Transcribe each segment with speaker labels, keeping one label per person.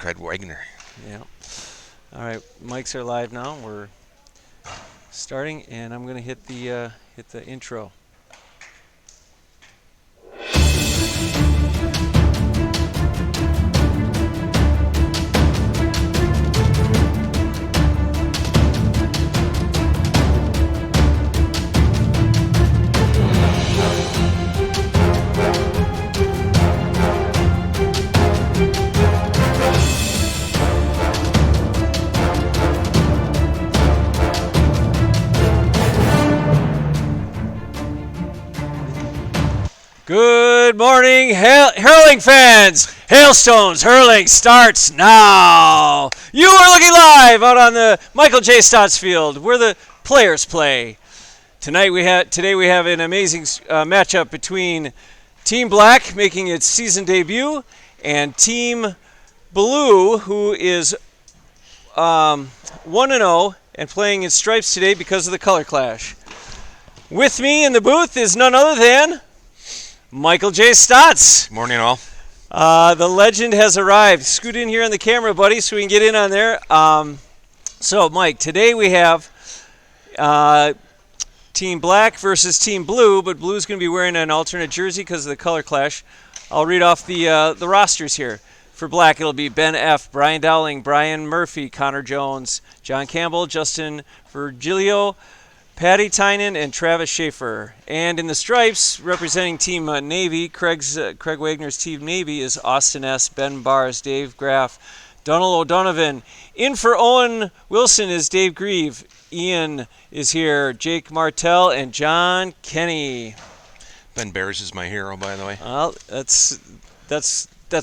Speaker 1: Craig Wagner.
Speaker 2: Yeah. All right, mics are live now. We're starting, and I'm going to hit the intro. Good morning, Hurling fans! Hailstones Hurling starts now! You are looking live out on the Michael J. Stotts Field, where the players play. Today we have an amazing matchup between Team Black, making its season debut, and Team Blue, who is 1-0 and playing in stripes today because of the color clash. With me in the booth is none other than Michael J. Stotts.
Speaker 1: Morning, all.
Speaker 2: The legend has arrived. Scoot in here on the camera, buddy, so we can get in on there. So, Mike, today we have Team Black versus Team Blue, but Blue's going to be wearing an alternate jersey because of the color clash. I'll read off the rosters here. For Black, it'll be Ben F., Brian Dowling, Brian Murphy, Connor Jones, John Campbell, Justin Virgilio, Patty Tynan, and Travis Schaefer. And in the stripes, representing Team Navy, Craig Wagner's Team Navy is Austin S., Ben Bars, Dave Graff, Donald O'Donovan. In for Owen Wilson is Dave Grieve. Ian is here, Jake Martell, and John Kenny.
Speaker 1: Ben Bears is my hero, by the way.
Speaker 2: Well, that's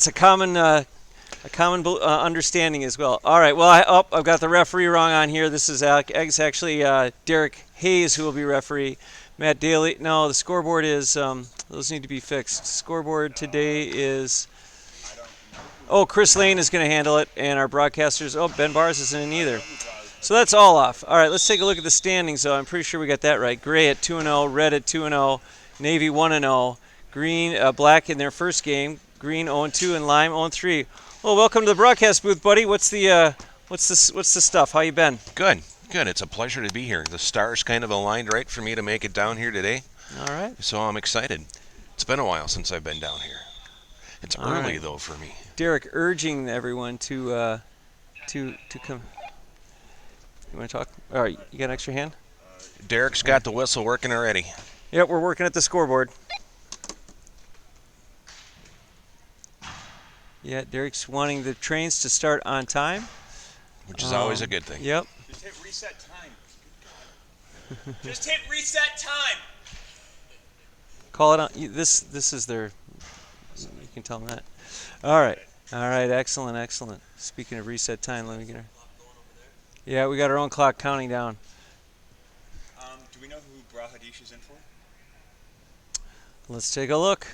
Speaker 2: a common understanding as well. All right. Well, I've got the referee wrong on here. This is actually Derek Hayes who will be referee. Matt Daly. No, the scoreboard is those need to be fixed. Scoreboard today is. Oh, Chris Lane is going to handle it, and our broadcasters. Oh, Ben Bars isn't in either. So that's all off. All right. Let's take a look at the standings. Though I'm pretty sure we got that right. Gray at 2-0, Red at 2-0, Navy 1-0, Green, Black in their first game. Green 0-2, and Lime 0-3. Well, welcome to the broadcast booth, buddy. What's the stuff? How you been?
Speaker 1: Good. It's a pleasure to be here. The stars kind of aligned right for me to make it down here today.
Speaker 2: All right.
Speaker 1: So I'm excited. It's been a while since I've been down here. It's
Speaker 2: All
Speaker 1: early
Speaker 2: right.
Speaker 1: though for me.
Speaker 2: Derek urging everyone to come. You want to talk? All right. You got an extra hand?
Speaker 1: Derek's got the whistle working already.
Speaker 2: Yep, we're working at the scoreboard. Yeah, Derek's wanting the trains to start on time,
Speaker 1: Which is always a good thing.
Speaker 2: Yep.
Speaker 3: Just hit reset time. Just hit reset time.
Speaker 2: Call it on. This is their. You can tell them that. All right. Excellent. Speaking of reset time, let me get her. Yeah, we got our own clock counting down.
Speaker 3: Do we know who Brahadish is in for?
Speaker 2: Let's take a look.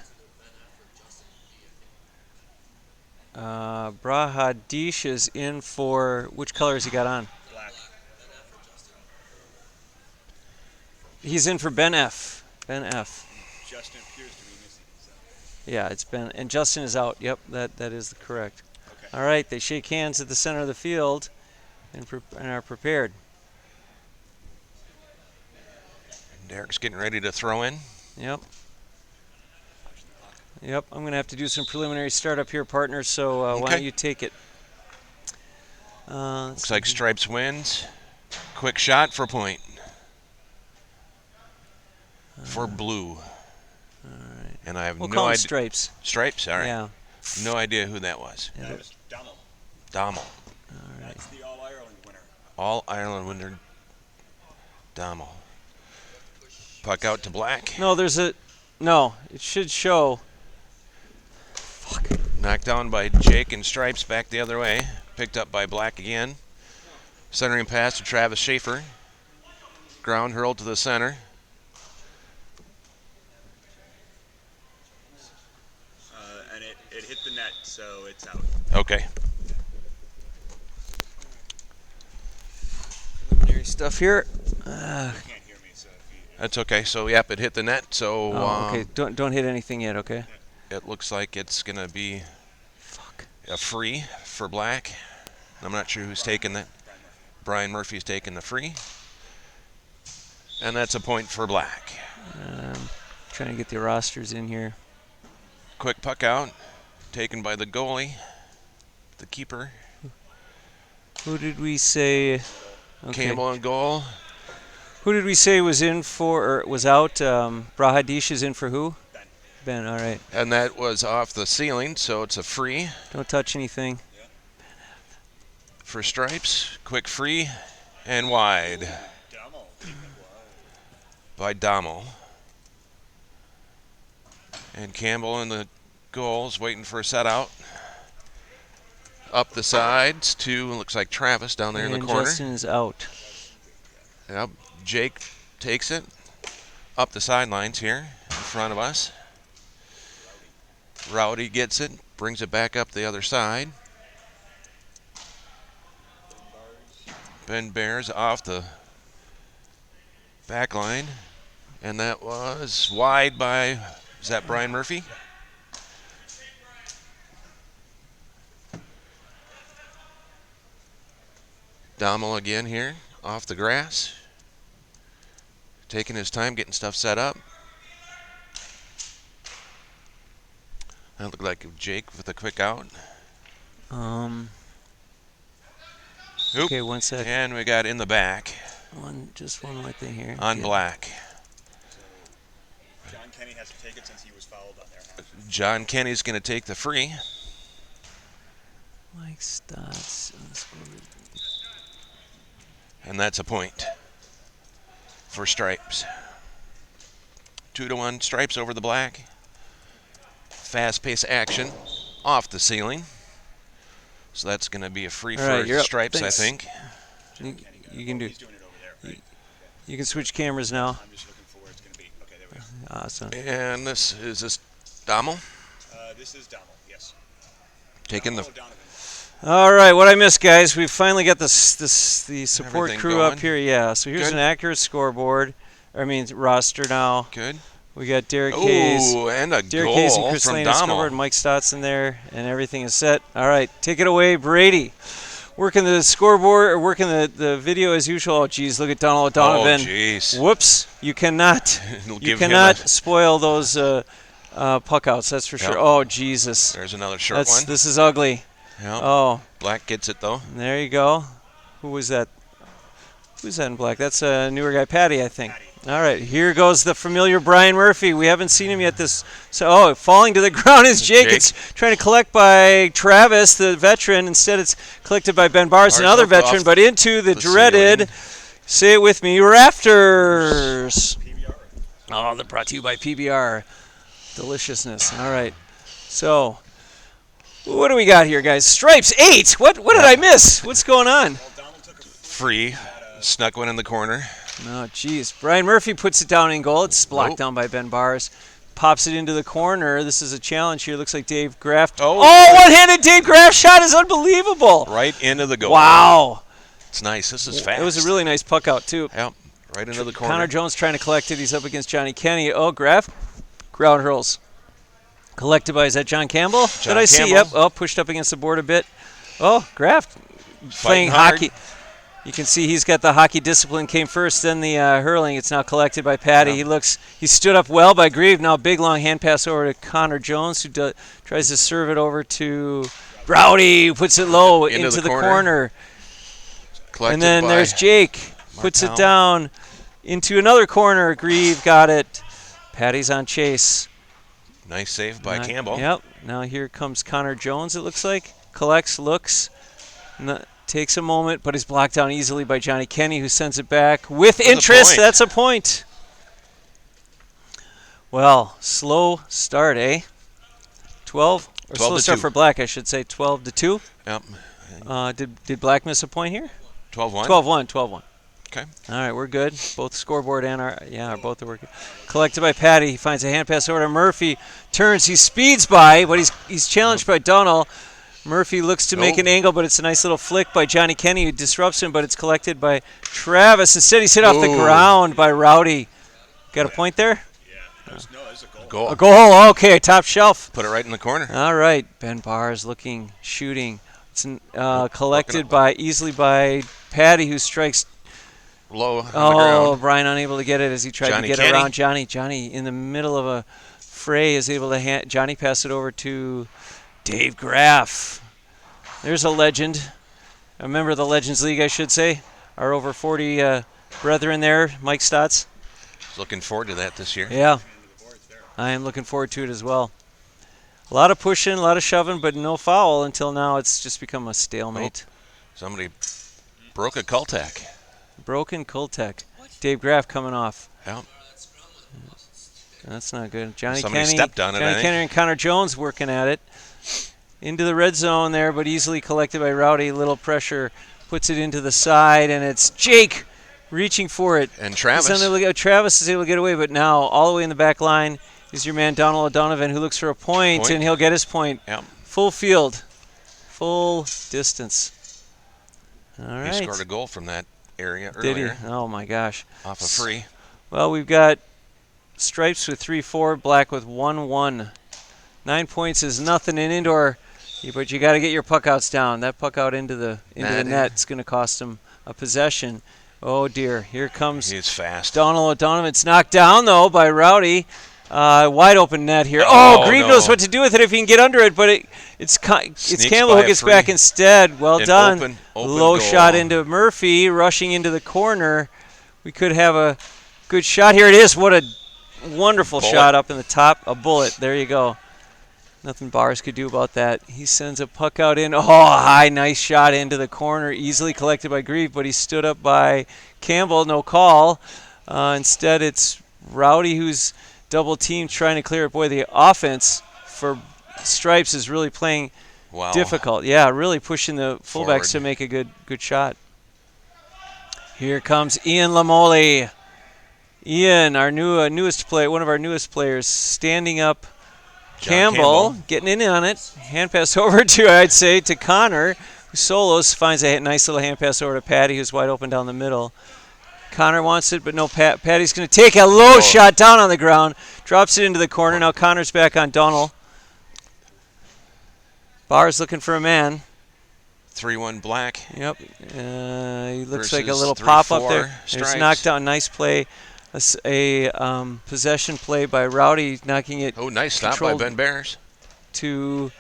Speaker 2: Brahadish is in for, which color has he got on?
Speaker 3: Black.
Speaker 2: He's in for Ben F.
Speaker 3: Justin appears to be missing. So.
Speaker 2: Yeah, it's Ben, and Justin is out. Yep, that is correct.
Speaker 3: Okay.
Speaker 2: All right, they shake hands at the center of the field and are prepared.
Speaker 1: Derek's getting ready to throw in.
Speaker 2: Yep, I'm going to have to do some preliminary startup here, partner, so
Speaker 1: Okay.
Speaker 2: why don't you take it?
Speaker 1: Looks like Stripes wins. Quick shot for point. For Blue.
Speaker 2: All right.
Speaker 1: And I have
Speaker 2: We'll
Speaker 1: no
Speaker 2: call them
Speaker 1: idea.
Speaker 2: Stripes.
Speaker 1: Stripes? All right.
Speaker 2: Yeah.
Speaker 1: No idea who that was.
Speaker 2: Yeah,
Speaker 3: That was Dummel.
Speaker 1: Dommel.
Speaker 2: all right.
Speaker 3: That's the All-Ireland winner.
Speaker 1: All Ireland winner. Dommel. Puck out to Black.
Speaker 2: No, it should show. Fuck.
Speaker 1: Knocked down by Jake and Stripes back the other way. Picked up by Black again. Centering pass to Travis Schaefer. Ground hurled to the center.
Speaker 3: And it hit the net, so it's out.
Speaker 1: Okay.
Speaker 2: Preliminary stuff here.
Speaker 3: You can't hear me, so if you...
Speaker 1: That's okay. So, yep, it hit the net. So,
Speaker 2: Okay, don't hit anything yet, okay?
Speaker 1: it looks like it's going to be
Speaker 2: Fuck.
Speaker 1: a free for Black. I'm not sure who's taking that. Brian Murphy's taking the free. And that's a point for Black.
Speaker 2: Trying to get the rosters in here.
Speaker 1: Quick puck out, taken by the goalie, the keeper.
Speaker 2: Who did we say? Okay.
Speaker 1: Campbell on goal.
Speaker 2: Who did we say was in for, or was out? Brahadish is in for who? Ben, all right.
Speaker 1: And that was off the ceiling, so it's a free
Speaker 2: Don't touch anything.
Speaker 1: for Stripes. Quick free and wide by Dommel. And Campbell in the goals, waiting for a set out. Up the sides to, looks like Travis down there in the corner.
Speaker 2: Justin is out.
Speaker 1: Yep, Jake takes it up the sidelines here in front of us. Rowdy gets it, brings it back up the other side. Ben Bears off the back line, and that was wide by, is that Brian Murphy? Dommel again here, off the grass. Taking his time, getting stuff set up. That looked like Jake with a quick out. Oop.
Speaker 2: Okay, 1 sec.
Speaker 1: And we got in the back
Speaker 2: Just one more thing here.
Speaker 1: on Black.
Speaker 3: John Kenny has to take it since he was fouled on there.
Speaker 1: John Kenny's going to take the free.
Speaker 2: Mike Stotts.
Speaker 1: And that's a point for Stripes. 2-1 Stripes over the Black. Fast-paced action off the ceiling. So that's going to be a free
Speaker 2: All right,
Speaker 1: for
Speaker 2: you're up.
Speaker 1: Stripes,
Speaker 2: Thanks.
Speaker 1: I think.
Speaker 2: You can do.
Speaker 3: He's doing it over there, right?
Speaker 2: You can switch cameras now.
Speaker 3: I'm just looking for where it's going to be. Okay, there we go.
Speaker 2: Awesome.
Speaker 1: And this Dommel
Speaker 3: This is Donald, yes.
Speaker 1: taking the
Speaker 3: Donovan.
Speaker 2: All right, what I missed, guys? We finally got the support
Speaker 1: Everything
Speaker 2: crew up
Speaker 1: going.
Speaker 2: here. Yeah, so here's
Speaker 1: Good.
Speaker 2: an accurate scoreboard. I mean roster now.
Speaker 1: good.
Speaker 2: We got Derek Hayes.
Speaker 1: Oh, and a
Speaker 2: Derek Hayes and
Speaker 1: goal
Speaker 2: Chris
Speaker 1: from
Speaker 2: Lane on scoreboard,
Speaker 1: Dommel.
Speaker 2: Mike Stotts in there, and everything is set. All right, take it away, Brady. Working the scoreboard, or working the video as usual. Oh, geez, look at Donald Donovan.
Speaker 1: Oh, jeez.
Speaker 2: Whoops, you cannot
Speaker 1: It'll
Speaker 2: you
Speaker 1: give him
Speaker 2: cannot
Speaker 1: a-
Speaker 2: spoil those puck outs, that's for
Speaker 1: Yep.
Speaker 2: sure. Oh, Jesus.
Speaker 1: There's another short one.
Speaker 2: This is ugly.
Speaker 1: Yep.
Speaker 2: Oh,
Speaker 1: Black gets it, though.
Speaker 2: there you go. Who was that? Who's that in black? That's a newer guy, Patty, I think. All right, here goes the familiar Brian Murphy. We haven't seen him yet. Falling to the ground is Jake.
Speaker 1: Jake.
Speaker 2: It's trying to collect by Travis, the veteran. Instead, it's collected by Ben Bars, another
Speaker 1: off
Speaker 2: veteran, but into the
Speaker 1: the
Speaker 2: dreaded, say it with me, rafters. Oh, they're brought to you by PBR. Deliciousness. All right. So, what do we got here, guys? Stripes, 8. What did I miss? What's going on?
Speaker 1: Free. Snuck one in the corner.
Speaker 2: Oh, jeez. Brian Murphy puts it down in goal. It's blocked
Speaker 1: Nope.
Speaker 2: down by Ben Bars. Pops it into the corner. This is a challenge here. Looks like Dave Graff.
Speaker 1: Oh.
Speaker 2: One-handed Dave Graff shot is unbelievable.
Speaker 1: Right into the goal.
Speaker 2: Wow.
Speaker 1: It's nice. This is fast.
Speaker 2: It was a really nice puck out, too.
Speaker 1: Yep. Right into the corner.
Speaker 2: Connor Jones trying to collect it. He's up against Johnny Kenny. Oh, Graff. Ground hurls. Collected by, is that John Campbell?
Speaker 1: John
Speaker 2: Did I see?
Speaker 1: Campbell.
Speaker 2: Yep. Oh, pushed up against the board a bit. Oh, Graff playing
Speaker 1: hard.
Speaker 2: hockey. You can see he's got the hockey discipline came first, then the hurling. It's now collected by Patty.
Speaker 1: Yeah.
Speaker 2: He stood up well by Grieve. Now big long hand pass over to Connor Jones, who tries to serve it over to Rowdy, who puts it low into the corner.
Speaker 1: Collected
Speaker 2: And then
Speaker 1: by
Speaker 2: there's Jake, puts it
Speaker 1: Martel.
Speaker 2: down into another corner. Grieve got it. Patty's on chase.
Speaker 1: Nice save by Campbell.
Speaker 2: Yep. Now here comes Connor Jones, it looks like. Collects, looks. Takes a moment, but is blocked down easily by Johnny Kenny, who sends it back with interest.
Speaker 1: point.
Speaker 2: That's a point. Well, slow start, eh? 12? Or
Speaker 1: 12
Speaker 2: slow
Speaker 1: to
Speaker 2: start
Speaker 1: 2.
Speaker 2: for Black, I should say. 12 to 2.
Speaker 1: Yep.
Speaker 2: Did Black miss a point here?
Speaker 1: 12-1.
Speaker 2: 12-1. 12-1.
Speaker 1: Okay.
Speaker 2: All right, we're good. Both scoreboard and both are working. Collected by Patty. He finds a hand pass over to Murphy. Turns. He speeds by, but he's challenged by Donald. Murphy looks to make an angle, but it's a nice little flick by Johnny Kenny, who disrupts him, but it's collected by Travis. Instead, he's hit off the ground by Rowdy. Got a point there?
Speaker 3: Yeah, there's a goal.
Speaker 1: Goal.
Speaker 2: A goal. Okay, top shelf.
Speaker 1: Put it right in the corner.
Speaker 2: All right, Ben Bars looking, shooting. It's collected easily by Patty, who strikes
Speaker 1: low on the
Speaker 2: Oh,
Speaker 1: ground.
Speaker 2: Brian unable to get it as he tried
Speaker 1: Johnny
Speaker 2: to get
Speaker 1: Kenny.
Speaker 2: around Johnny. Johnny in the middle of a fray is able to Johnny pass it over to Dave Graff. There's a legend. A member of the Legends League, I should say. Our over 40 brethren there, Mike Stotts.
Speaker 1: Looking forward to that this year.
Speaker 2: Yeah, I am looking forward to it as well. A lot of pushing, a lot of shoving, but no foul until now. It's just become a stalemate.
Speaker 1: Somebody broke a Cultac.
Speaker 2: Broken Kultek. Dave Graff coming off.
Speaker 1: Yep.
Speaker 2: That's not good. Johnny
Speaker 1: Somebody
Speaker 2: Kenny,
Speaker 1: stepped on it, I
Speaker 2: Johnny
Speaker 1: think.
Speaker 2: Kenny and Connor Jones working at it. Into the red zone there, but easily collected by Rowdy. Little pressure puts it into the side, and it's Jake reaching for it.
Speaker 1: And Travis.
Speaker 2: Travis is able to get away, but now all the way in the back line is your man Donald O'Donovan, who looks for a point, and he'll get his point.
Speaker 1: Yep.
Speaker 2: Full field, full distance. All right.
Speaker 1: He scored a goal from that area
Speaker 2: Did
Speaker 1: earlier.
Speaker 2: he? Oh my gosh.
Speaker 1: Off a free.
Speaker 2: Well, we've got Stripes with 3-4, Black with 1-1. 9 points is nothing in indoor, but you got to get your puck outs down. That puck out into the net is going to cost him a possession. Oh dear, here comes
Speaker 1: He's fast.
Speaker 2: Donald O'Donovan. It's knocked down though by Rowdy. Wide open net here. Oh, Grieve knows what to do with it if he can get under it, but it's Campbell who gets back instead. Well done.
Speaker 1: Open
Speaker 2: Low
Speaker 1: goal.
Speaker 2: shot into Murphy, rushing into the corner. We could have a good shot. Here it is. What a wonderful shot up in the top. A bullet. There you go. Nothing Bars could do about that. He sends a puck out in. Oh, high, nice shot into the corner. Easily collected by Grieve, but he stood up by Campbell. No call. Instead, it's Rowdy who's double teamed trying to clear it. Boy, the offense for Stripes is really playing difficult. Yeah, really pushing the fullbacks to make a good shot. Here comes Ian Lamole. Ian, our newest player, one of our newest players, standing up. Campbell getting in on it. Hand pass over to Connor, who solos, finds a nice little hand pass over to Patty, who's wide open down the middle. Connor wants it, but no, Patty's going to take a low shot down on the ground, drops it into the corner. Now Connor's back on Donald. Barr's looking for a man.
Speaker 1: 3-1 Black.
Speaker 2: Yep. He looks like a
Speaker 1: Versus
Speaker 2: little pop-up
Speaker 1: 3-4
Speaker 2: there. It's
Speaker 1: Stripes.
Speaker 2: knocked down. Nice play. A possession play by Rowdy, knocking it.
Speaker 1: Oh, nice stop by Ben Bears.
Speaker 2: To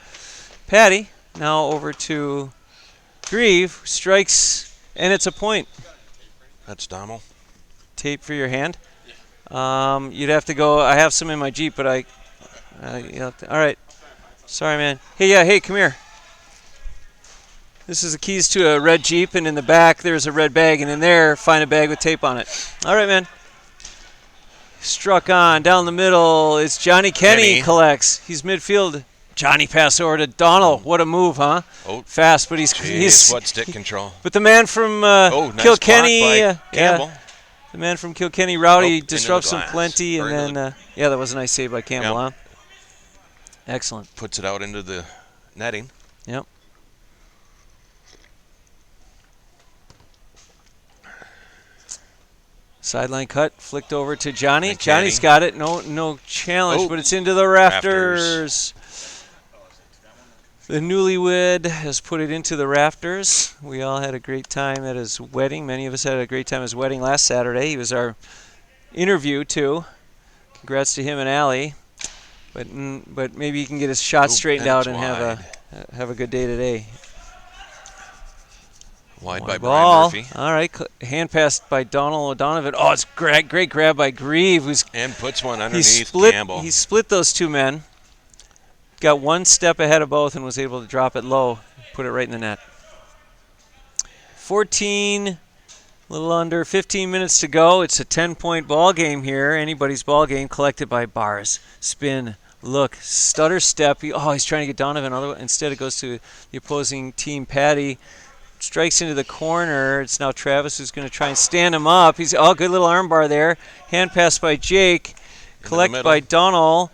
Speaker 2: Patty. Now over to Grieve. Strikes, and it's a point.
Speaker 1: That's Dommel.
Speaker 2: Tape for your hand. You'd have to go. I have some in my Jeep, but all right. Sorry, man. Hey, come here. This is the keys to a red Jeep, and in the back there's a red bag, and in there find a bag with tape on it. All right, man. Struck on down the middle. It's Johnny Kenny collects. He's midfield. Johnny pass over to Donald. What a move, huh?
Speaker 1: Oh,
Speaker 2: fast, but he's
Speaker 1: what stick control.
Speaker 2: But the man from
Speaker 1: nice
Speaker 2: Kilkenny,
Speaker 1: block by Campbell.
Speaker 2: The man from Kilkenny, Rowdy,
Speaker 1: into
Speaker 2: disrupts
Speaker 1: the
Speaker 2: him
Speaker 1: glass.
Speaker 2: plenty, and then that was a nice save by Campbell, huh? Excellent.
Speaker 1: Puts it out into the netting.
Speaker 2: Yep. Sideline cut, flicked over to Johnny. Johnny's got it. No challenge, but it's into the rafters. The newlywed has put it into the rafters. We all had a great time at his wedding. Many of us had a great time at his wedding last Saturday. He was our interview, too. Congrats to him and Allie. But maybe he can get his shot straightened out and have a good day today.
Speaker 1: Wide by
Speaker 2: ball.
Speaker 1: Brian Murphy.
Speaker 2: All right, hand passed by Donald O'Donovan. Oh, it's great grab by Grieve.
Speaker 1: And puts one underneath Campbell.
Speaker 2: He split those two men. Got one step ahead of both and was able to drop it low, put it right in the net. 15 minutes to go. It's a 10-point ball game here. Anybody's ball game collected by Bars. Spin, look, stutter step. He's trying to get Donovan. Instead, it goes to the opposing team. Patty strikes into the corner. It's now Travis who's going to try and stand him up. Good little arm bar there. Hand pass by Jake. Collect by Donald.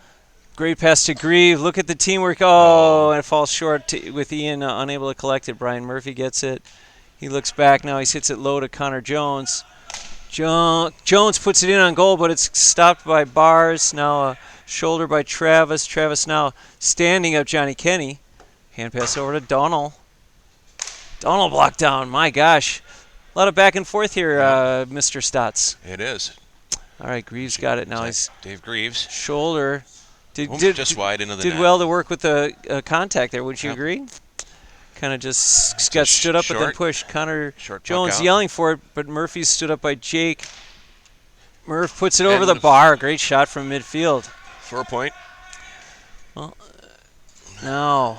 Speaker 2: Great pass to Grieve. Look at the teamwork. And it falls short with Ian unable to collect it. Brian Murphy gets it. He looks back now. He hits it low to Connor Jones. Jones puts it in on goal, but it's stopped by Bars. Now a shoulder by Travis. Travis now standing up Johnny Kenny. Hand pass over to Donald. Donald blocked down. My gosh. A lot of back and forth here, Mr. Stotts.
Speaker 1: It is.
Speaker 2: All right, Greaves got it now. He's
Speaker 1: Dave Greaves.
Speaker 2: shoulder.
Speaker 1: Just wide into the
Speaker 2: did
Speaker 1: net.
Speaker 2: well to work with the contact there. Would you
Speaker 1: Yep.
Speaker 2: agree? Kind of just got stood up but then pushed. Connor Jones yelling for it, but Murphy stood up by Jake. Murph puts it over the bar. Great shot from midfield.
Speaker 1: For a point.
Speaker 2: Well, now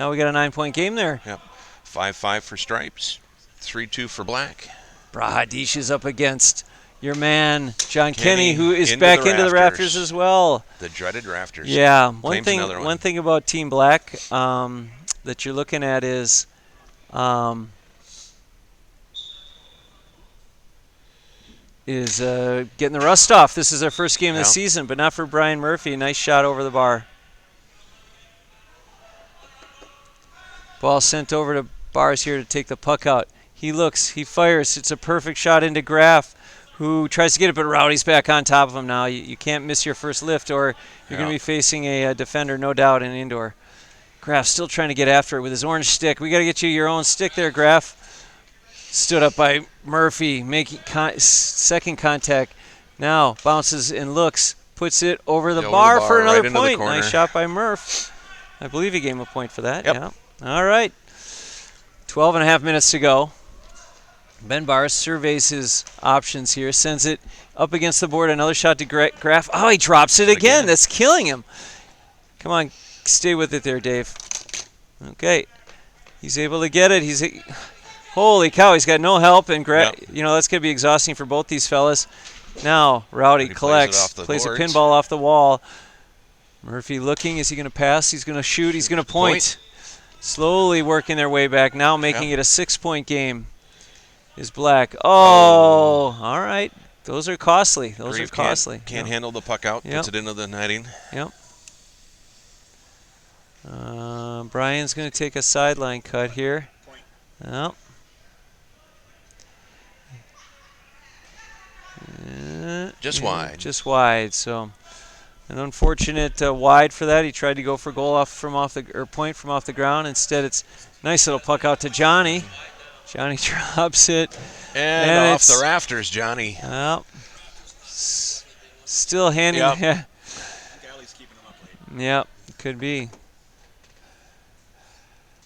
Speaker 2: we got a 9-point game there.
Speaker 1: Yep. 5-5 for Stripes. 3-2 for Black.
Speaker 2: Brahadish is up against your man, John Kenny, who is
Speaker 1: into
Speaker 2: back
Speaker 1: the
Speaker 2: into the rafters as well.
Speaker 1: The dreaded rafters.
Speaker 2: Yeah,
Speaker 1: Claims another
Speaker 2: one thing about Team Black that you're looking at is getting the rust off. This is their first game of the season, but not for Brian Murphy. Nice shot over the bar. Ball sent over to Bars here to take the puck out. He looks, he fires. It's a perfect shot into Graff, who tries to get it, but Rowdy's back on top of him now. You can't miss your first lift, or you're going to be facing a defender, no doubt, in indoor. Graff still trying to get after it with his orange stick. We got to get you your own stick there, Graff. Stood up by Murphy, making second contact. Now bounces and looks, puts it over the bar for another point. Nice shot by Murph. I believe he gave him a point for that.
Speaker 1: Yep.
Speaker 2: Yeah. All right. 12 and a half minutes to go. Ben Bars surveys his options here, sends it up against the board. Another shot to Graff. Oh, he drops it again. That's killing him. Come on, stay with it there, Dave. Okay. He's able to get it. Holy cow, he's got no help, and that's going to be exhausting for both these fellas. Now, Rowdy collects, plays a pinball off the wall. Murphy looking. Is he going to pass? He's going to shoot. He's going to point. Slowly working their way back. Now making it a 6-point game is Black. Oh, all right. Those are costly. Those are costly.
Speaker 1: Can't handle the puck out. Puts it into the netting.
Speaker 2: Yep. Brian's going to take a sideline cut here. Yep.
Speaker 1: Just wide.
Speaker 2: Just wide. So an unfortunate wide for that. He tried to go for goal point from off the ground. Instead, it's nice little puck out to Johnny. Johnny drops it.
Speaker 1: And off the rafters, Johnny.
Speaker 2: Well, still handing.
Speaker 1: Yep.
Speaker 2: Yep, could be.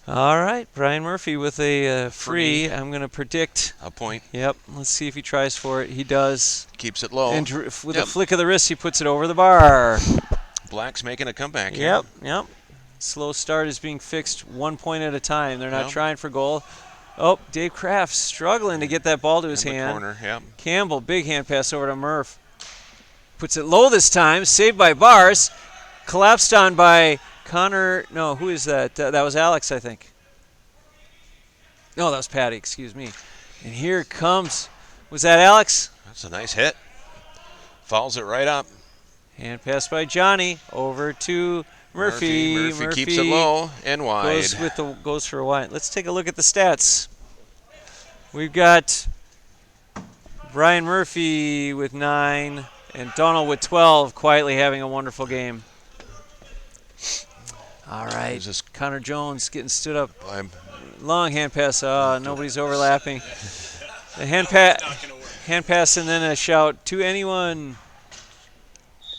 Speaker 2: All right, Brian Murphy with a free. I'm going to predict
Speaker 1: a point.
Speaker 2: Yep, let's see if he tries for it. He does.
Speaker 1: Keeps it low.
Speaker 2: And with a flick of the wrist, he puts it over the bar.
Speaker 1: Black's making a comeback
Speaker 2: here.
Speaker 1: Yep,
Speaker 2: yep. Slow start is being fixed 1 point at a time. They're not trying for goal. Oh, Dave Kraft struggling to get that ball to his hand.
Speaker 1: Corner, yep.
Speaker 2: Campbell, big hand pass over to Murph. Puts it low this time. Saved by Bars. Collapsed on by Connor. No, who is that? That was Alex, I think. No, that was Patty. Excuse me. And here comes. Was that Alex?
Speaker 1: That's a nice hit. Fouls it right up.
Speaker 2: Hand pass by Johnny over to Murphy.
Speaker 1: Murphy keeps it low and wide.
Speaker 2: Goes for a wide. Let's take a look at the stats. We've got Brian Murphy with 9 and Donald with 12, quietly having a wonderful game. All right, Connor Jones getting stood up. Long hand pass. Nobody's overlapping. The hand pass and then a shout to anyone.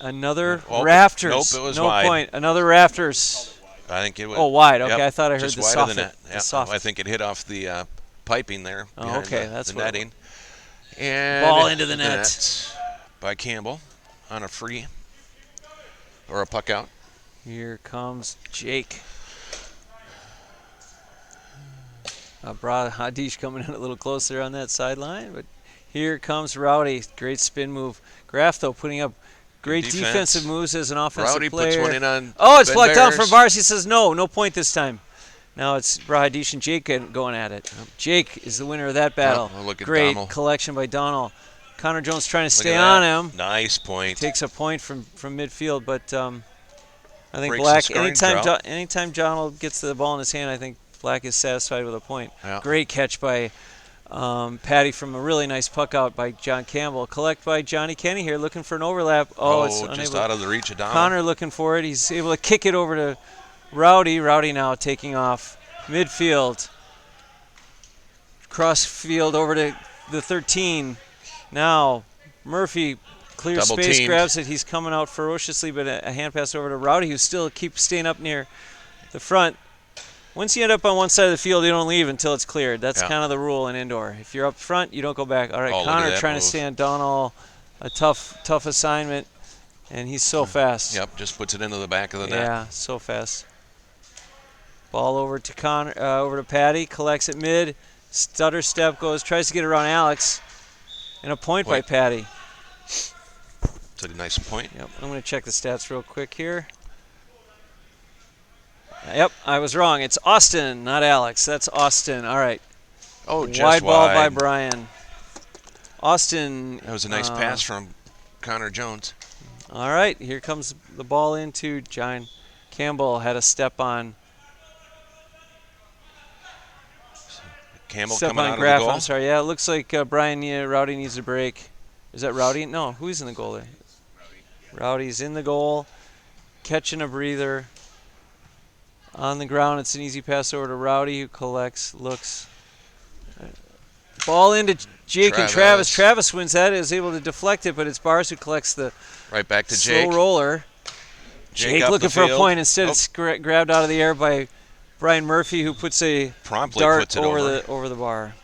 Speaker 2: Another Rafters.
Speaker 1: Nope, it was
Speaker 2: no
Speaker 1: wide.
Speaker 2: Point. Another Rafters.
Speaker 1: I think it was.
Speaker 2: Oh, wide. Okay,
Speaker 1: yep,
Speaker 2: I thought I heard the
Speaker 1: wide
Speaker 2: soft.
Speaker 1: of the net.
Speaker 2: The soft.
Speaker 1: I think it hit off the piping there.
Speaker 2: Oh, okay, that's
Speaker 1: the netting. And
Speaker 2: ball into the net
Speaker 1: by Campbell on a free or a puck out.
Speaker 2: Here comes Jake. Hadish coming in a little closer on that sideline, but here comes Rowdy. Great spin move. Graff, though, putting up great defensive moves as an offensive
Speaker 1: Rowdy
Speaker 2: player.
Speaker 1: puts one in on
Speaker 2: it's plucked out from Bars. He says no point this time. Now it's Brahadish and Jake going at it. Jake is the winner of that battle.
Speaker 1: Look at
Speaker 2: great
Speaker 1: Donald.
Speaker 2: Collection by Donald. Connor Jones trying to stay on him.
Speaker 1: Nice point.
Speaker 2: Takes a point from midfield, but I think
Speaker 1: Breaks
Speaker 2: Black, anytime Donald gets the ball in his hand, I think Black is satisfied with a point.
Speaker 1: Yeah.
Speaker 2: Great catch by Patty from a really nice puck out by John Campbell. Collect by Johnny Kenny here, looking for an overlap. It's
Speaker 1: just
Speaker 2: unable.
Speaker 1: out of the reach of Donald.
Speaker 2: Connor looking for it. He's able to kick it over to Rowdy. Rowdy now taking off Midfield. Cross field over to the 13. Now Murphy clears
Speaker 1: Double
Speaker 2: space,
Speaker 1: teamed.
Speaker 2: grabs it. He's coming out ferociously, but a hand pass over to Rowdy, who still keeps staying up near the front. Once you end up on one side of the field, you don't leave until it's cleared. That's kind of the rule in indoor. If you're up front, you don't go back. All right, Connor trying to stay on Donald. A tough assignment, and he's so fast.
Speaker 1: Yep, just puts it into the back of the net.
Speaker 2: Yeah, so fast. Ball over to Connor, over to Patty. Collects it mid. Stutter step goes, tries to get around Alex, and a point by Patty.
Speaker 1: It's a nice point.
Speaker 2: Yep, I'm going to check the stats real quick here. Yep, I was wrong. It's Austin, not Alex. That's Austin. All right.
Speaker 1: Oh, just
Speaker 2: wide ball by Brian. Austin.
Speaker 1: That was a nice pass from Connor Jones.
Speaker 2: All right, here comes the ball into John Campbell. Had a step on.
Speaker 1: Campbell
Speaker 2: Step
Speaker 1: coming
Speaker 2: on
Speaker 1: out
Speaker 2: Graff,
Speaker 1: of the goal.
Speaker 2: I'm sorry. Yeah, it looks like Brian Rowdy needs a break. Is that Rowdy? No, who's in the goal there? Rowdy's in the goal, catching a breather. On the ground, it's an easy pass over to Rowdy, who collects, looks. Ball into Jake and Travis. Travis wins that, is able to deflect it, but it's Bars who collects the
Speaker 1: right back to
Speaker 2: slow
Speaker 1: Jake.
Speaker 2: roller. Jake looking for a point. Instead, it's grabbed out of the air by Brian Murphy, who puts a dart over the bar.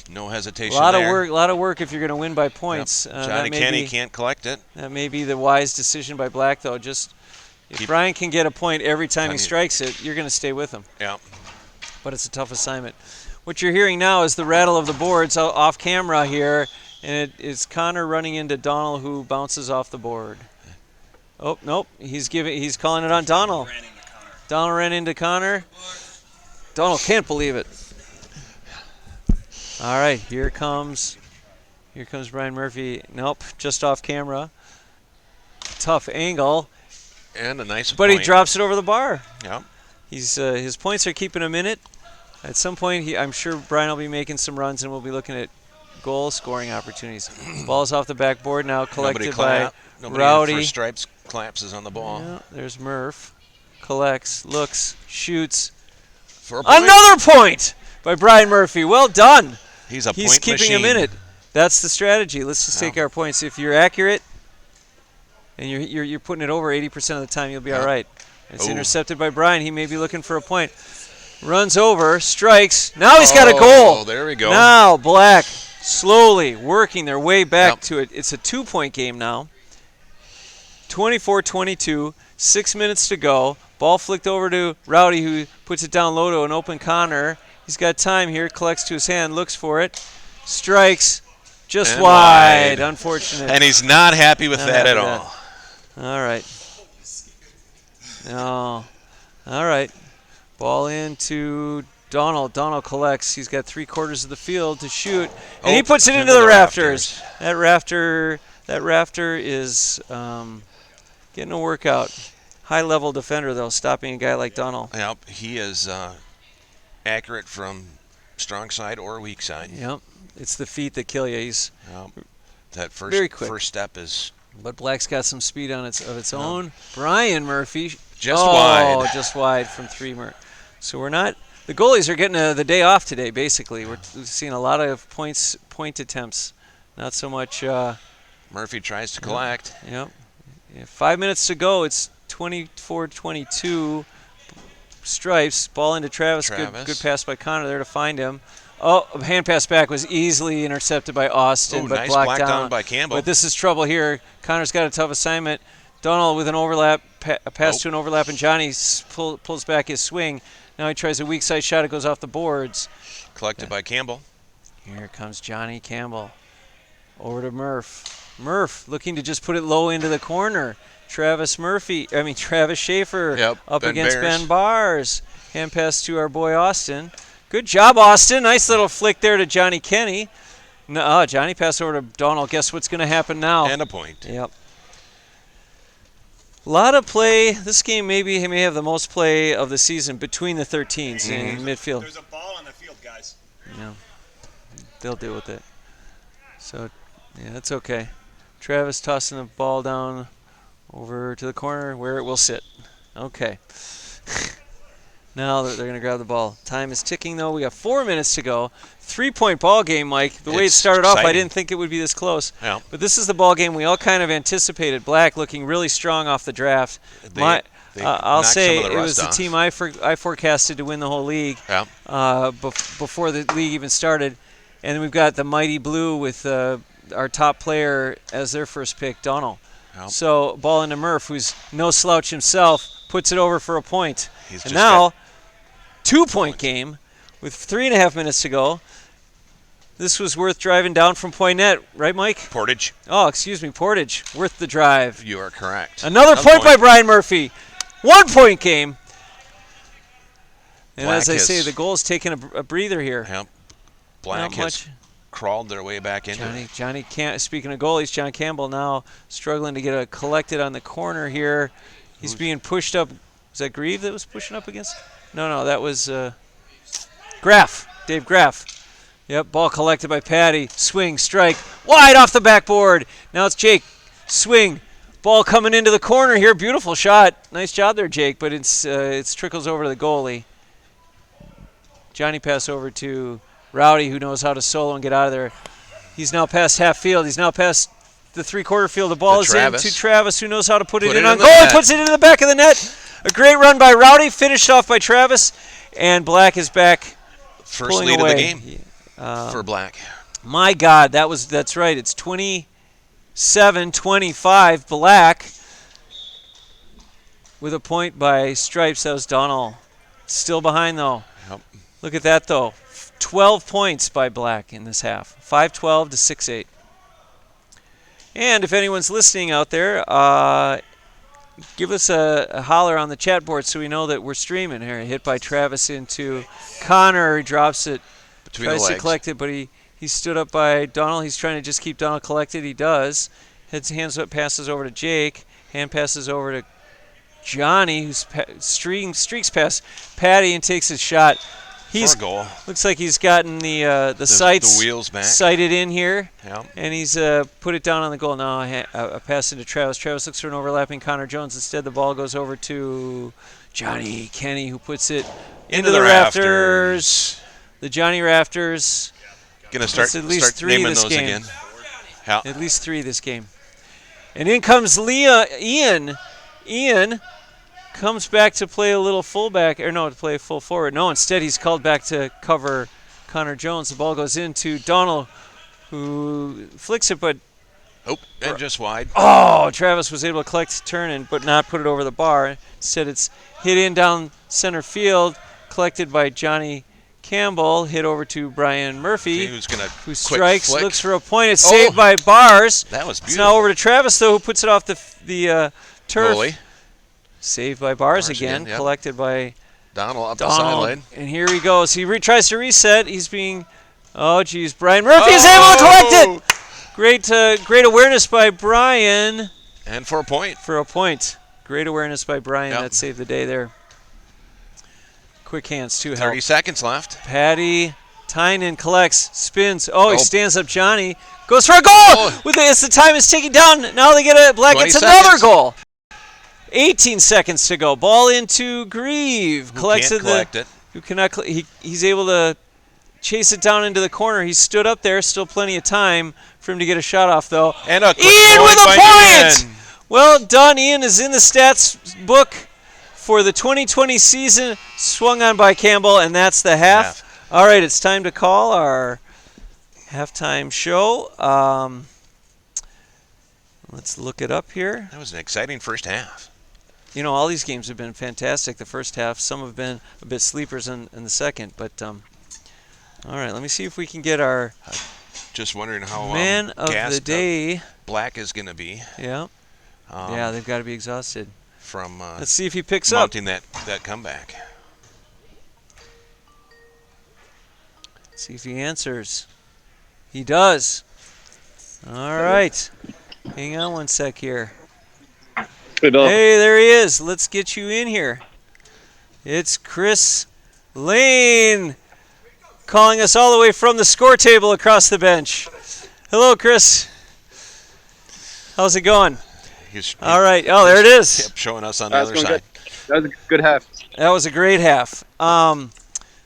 Speaker 1: No hesitation
Speaker 2: there. A lot of work if you're going to win by points.
Speaker 1: Yep. Johnny Kenny can't collect it.
Speaker 2: That may be the wise decision by Black, though. Just if Brian can get a point every time he strikes it, you're going to stay with him.
Speaker 1: Yeah.
Speaker 2: But it's a tough assignment. What you're hearing now is the rattle of the boards off camera here, and it's Connor running into Donald, who bounces off the board. Oh, nope. He's calling it on Donald. Donald ran into Connor. Donald can't believe it. All right, here comes Brian Murphy. Nope, just off camera. Tough angle.
Speaker 1: And a nice
Speaker 2: point.
Speaker 1: He
Speaker 2: drops it over the bar.
Speaker 1: Yep.
Speaker 2: His points are keeping him in it. At some point, I'm sure Brian will be making some runs, and we'll be looking at goal scoring opportunities. Ball's off the backboard now, collected by Rowdy.
Speaker 1: For Stripes collapses on the ball.
Speaker 2: Yeah, there's Murph. Collects, looks, shoots.
Speaker 1: For a point.
Speaker 2: Another point by Brian Murphy. Well done.
Speaker 1: He's a point
Speaker 2: He's keeping
Speaker 1: machine.
Speaker 2: him in it. That's the strategy. Let's just take our points. If you're accurate and you're putting it over 80% of the time, you'll be all right. It's intercepted by Brian. He may be looking for a point. Runs over, strikes. Now he's got a goal.
Speaker 1: Oh, there we go.
Speaker 2: Now Black slowly working their way back to it. It's a 2-point game now. 24-22, 6 minutes to go. Ball flicked over to Rowdy, who puts it down low to an open Connor. He's got time here, collects to his hand, looks for it, strikes just wide. Unfortunate.
Speaker 1: And he's not happy with that at all.
Speaker 2: All right. No. All right. Ball into Donald. Donald collects. He's got 3/4 of the field to shoot, and he puts it into the rafters. That rafter is getting a workout. High-level defender, though, stopping a guy like Donald.
Speaker 1: Yep, he is accurate from strong side or weak side.
Speaker 2: Yep, it's the feet that kill you. He's
Speaker 1: that
Speaker 2: very quick.
Speaker 1: First step is.
Speaker 2: But Black's got some speed of its own. Brian Murphy
Speaker 1: just wide.
Speaker 2: Just wide from 3. So we're not. The goalies are getting the day off today. Basically, we're seeing a lot of point attempts. Not so much.
Speaker 1: Murphy tries to collect.
Speaker 2: Yep. 5 minutes to go. It's 24-22. Stripes. Ball into Travis. Good pass by Connor there to find him. Oh, a hand pass back was easily intercepted by Austin, but
Speaker 1: nice
Speaker 2: blocked
Speaker 1: down by Campbell.
Speaker 2: But this is trouble here. Connor's got a tough assignment. Donald with an overlap, a pass to an overlap, and Johnny pulls back his swing. Now he tries a weak side shot. It goes off the boards.
Speaker 1: Collected by Campbell.
Speaker 2: Here comes Johnny Campbell. Over to Murph. Murph looking to just put it low into the corner. Travis Schaefer up against Ben Bars. Hand pass to our boy Austin. Good job, Austin. Nice little flick there to Johnny Kenny. No, Johnny passed over to Donald. Guess what's going to happen now?
Speaker 1: And a point.
Speaker 2: Yep. A lot of play. This game may have the most play of the season between the 13s in midfield.
Speaker 3: There's a ball on the field, guys.
Speaker 2: Yeah. They'll deal with it. So, yeah, that's okay. Travis tossing the ball down over to the corner where it will sit. Okay. Now they're going to grab the ball. Time is ticking, though. We got 4 minutes to go. 3-point ball game, Mike. The way it started off, I didn't think it would be this close.
Speaker 1: Yeah.
Speaker 2: But this is the ball game we all kind of anticipated. Black looking really strong off the draft. I'll say it was the team I forecasted to win the whole league before the league even started. And then we've got the Mighty Blue with our top player as their first pick, Donald. Yep. So ball into Murph, who's no slouch himself, puts it over for a point. And now, 2-point game with 3.5 minutes to go. This was worth driving down from point net, right, Mike?
Speaker 1: Portage.
Speaker 2: Oh, excuse me, Portage. Worth the drive.
Speaker 1: You are correct.
Speaker 2: Another point by Brian Murphy. 1-point game. And
Speaker 1: Black
Speaker 2: as I say, the goal's taking a breather here.
Speaker 1: Yep. Black has crawled their way back into it.
Speaker 2: Johnny speaking of goalies, John Campbell now struggling to get a collected on the corner here. He's being pushed up. Was that Grieve that was pushing up against? No, that was Graff. Dave Graff. Yep, ball collected by Patty. Swing, strike, wide off the backboard. Now it's Jake. Swing. Ball coming into the corner here. Beautiful shot. Nice job there, Jake, but it trickles over to the goalie. Johnny pass over to Rowdy, who knows how to solo and get out of there. He's now past half field. He's now past the three-quarter field. The ball is in to Travis, who knows how to put it in on goal. He puts it into the back of the net. A great run by Rowdy, finished off by Travis, and Black is back.
Speaker 1: First lead
Speaker 2: away.
Speaker 1: of the game for Black.
Speaker 2: My God, that's right. It's 27-25 Black with a point by Stripes. That was Donald. Still behind, though.
Speaker 1: Yep.
Speaker 2: Look at that, though. 12 points by Black in this half. 5-12 to 6-8. And if anyone's listening out there, give us a holler on the chat board so we know that we're streaming here. Hit by Travis into Connor. He drops it.
Speaker 1: Between the legs.
Speaker 2: Tries to collect it, but he stood up by Donald. He's trying to just keep Donald collected. He does. Hands up, passes over to Jake. Hand passes over to Johnny, who's streaks past Patty and takes his shot.
Speaker 1: For a goal.
Speaker 2: Looks like he's gotten the sights
Speaker 1: the wheels back.
Speaker 2: sighted in here,
Speaker 1: yep.
Speaker 2: And he's put it down on the goal. Now a pass into Travis. Travis looks for an overlapping Connor Jones. Instead, the ball goes over to Johnny Kenny, who puts it into the rafters. The Johnny Rafters.
Speaker 1: Gonna start
Speaker 2: at least three
Speaker 1: naming
Speaker 2: this
Speaker 1: those
Speaker 2: game.
Speaker 1: again. Yeah.
Speaker 2: At least 3 this game. And in comes Ian. Ian comes back to play a little fullback, to play full forward. No, instead he's called back to cover Connor Jones. The ball goes into Donald, who flicks it, but
Speaker 1: and just wide.
Speaker 2: Oh, Travis was able to collect, turn, but not put it over the bar. Instead, it's hit in down center field, collected by Johnny Campbell, hit over to Brian Murphy,
Speaker 1: who
Speaker 2: strikes,
Speaker 1: flick.
Speaker 2: looks for a point. It's saved by Bars.
Speaker 1: That was beautiful.
Speaker 2: It's now over to Travis, though, who puts it off the turf.
Speaker 1: Goalie.
Speaker 2: Saved by Bars again,
Speaker 1: yep.
Speaker 2: Collected by
Speaker 1: Donald up the sideline.
Speaker 2: And here he goes. He tries to reset. He's being, Brian Murphy is able to collect it. Great awareness by Brian.
Speaker 1: And for a point.
Speaker 2: Great awareness by Brian.
Speaker 1: Yep.
Speaker 2: That saved the day there. Quick hands, 2 help.
Speaker 1: 30 seconds left.
Speaker 2: Patty Tynan collects, spins. He stands up Johnny. Goes for a goal! As the time is ticking down, now they get Black gets another goal. 18 seconds to go. Ball into Grieve.
Speaker 1: Collect it.
Speaker 2: Who cannot? He's able to chase it down into the corner. He stood up there. Still plenty of time for him to get a shot off, though.
Speaker 1: And Ian
Speaker 2: with a point! Well done. Ian is in the stats book for the 2020 season. Swung on by Campbell, and that's the half. All right, it's time to call our halftime show. Let's look it up here.
Speaker 1: That was an exciting first half.
Speaker 2: All these games have been fantastic the first half. Some have been a bit sleepers in the second. But, all right, let me see if we can get our
Speaker 1: just wondering how
Speaker 2: man of the day.
Speaker 1: Black is going to be.
Speaker 2: Yeah. They've got to be exhausted.
Speaker 1: From
Speaker 2: let's see if he picks
Speaker 1: mounting that comeback.
Speaker 2: Let's see if he answers. He does. All right. Hang on one sec here. Hey, there he is. Let's get you in here. It's Chris Lane calling us all the way from the score table across the bench. Hello, Chris. How's it going? All right. Oh, there it is.
Speaker 1: Kept showing us on the other side.
Speaker 4: That was a good half.
Speaker 2: That was a great half.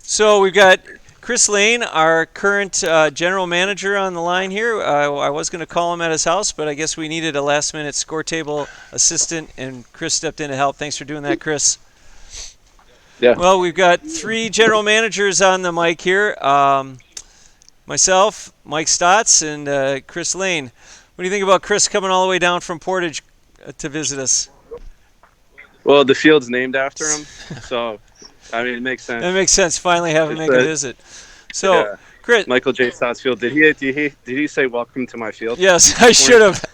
Speaker 2: So we've got Chris Lane, our current general manager, on the line here. I was going to call him at his house, but I guess we needed a last-minute score table assistant, and Chris stepped in to help. Thanks for doing that, Chris.
Speaker 4: Yeah.
Speaker 2: Well, we've got 3 general managers on the mic here. Myself, Mike Stotts, and Chris Lane. What do you think about Chris coming all the way down from Portage to visit us?
Speaker 4: Well, the field's named after him, so I mean it makes sense.
Speaker 2: That makes sense. Finally have him make a visit. So,
Speaker 4: Yeah.
Speaker 2: Chris.
Speaker 4: Michael J. Stotts Field. Did he say welcome to my field?
Speaker 2: Yes, I should have.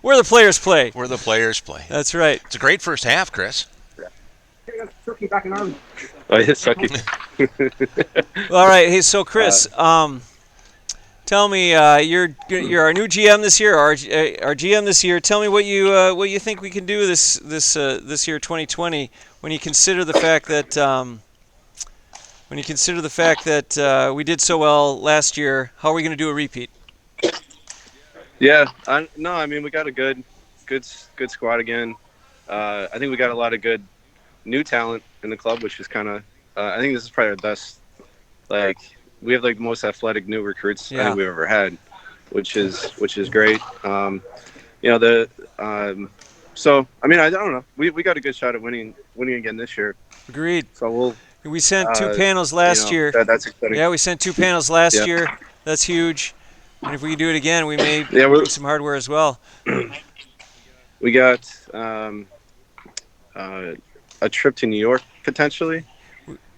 Speaker 2: Where the players play.
Speaker 1: Where the players play.
Speaker 2: That's right.
Speaker 1: It's a great first half, Chris.
Speaker 4: Sucky back in arm. Oh, yeah, Sucky.
Speaker 2: All right. Hey, so Chris, tell me, you're our new GM this year, our GM this year. Tell me what you think we can do this year, 2020, when you consider the fact that we did so well last year. How are we going to do a repeat?
Speaker 4: Yeah. I mean we got a good squad again. I think we got a lot of good new talent in the club, which is kind of. I think this is probably our best. Like we have like the most athletic new recruits I think we've ever had, which is great. So I mean I don't know. We got a good shot at winning again this year.
Speaker 2: Agreed.
Speaker 4: So
Speaker 2: we sent 2 panels last year.
Speaker 4: That's exciting.
Speaker 2: Yeah, we sent 2 panels last year. That's huge. And if we can do it again, we may bring some hardware as well.
Speaker 4: We got a trip to New York potentially.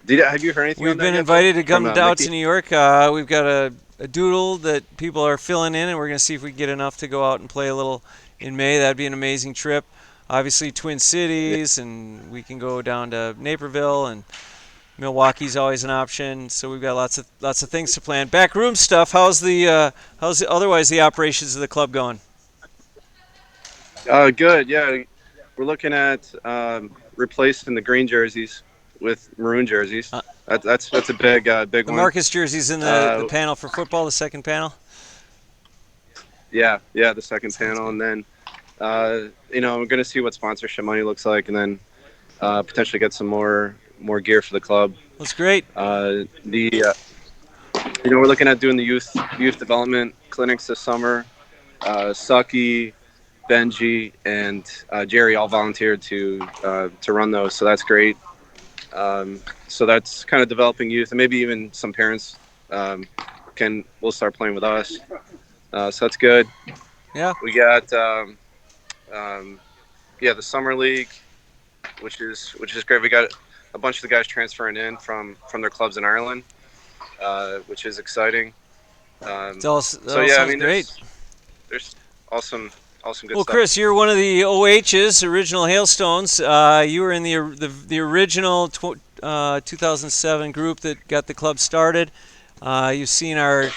Speaker 4: Have you heard anything?
Speaker 2: We've been invited to come out to New York. We've got a doodle that people are filling in, and we're going to see if we can get enough to go out and play a little in May. That'd be an amazing trip. Obviously, Twin Cities, and we can go down to Naperville, and Milwaukee's always an option. So we've got lots of things to plan. Backroom stuff. How's otherwise the operations of the club going?
Speaker 4: Good. Yeah, we're looking at replacing the green jerseys with maroon jerseys. That's a big one.
Speaker 2: The Marcus jerseys in the panel for football, the second panel.
Speaker 4: Yeah, the second panel, and then we're going to see what sponsorship money looks like, and then potentially get some more gear for the club.
Speaker 2: That's great.
Speaker 4: We're looking at doing the youth development clinics this summer. Sucky, Benji, and Jerry all volunteered to run those, so that's great. So that's kind of developing youth, and maybe even some parents will start playing with us. So that's good.
Speaker 2: Yeah.
Speaker 4: We got the summer league, which is great. We got a bunch of the guys transferring in from their clubs in Ireland, which is exciting.
Speaker 2: Sounds great.
Speaker 4: There's awesome good stuff.
Speaker 2: Well, Chris, you're one of the OHs, original Hailstones. You were in the original 2007 group that got the club started. You've seen our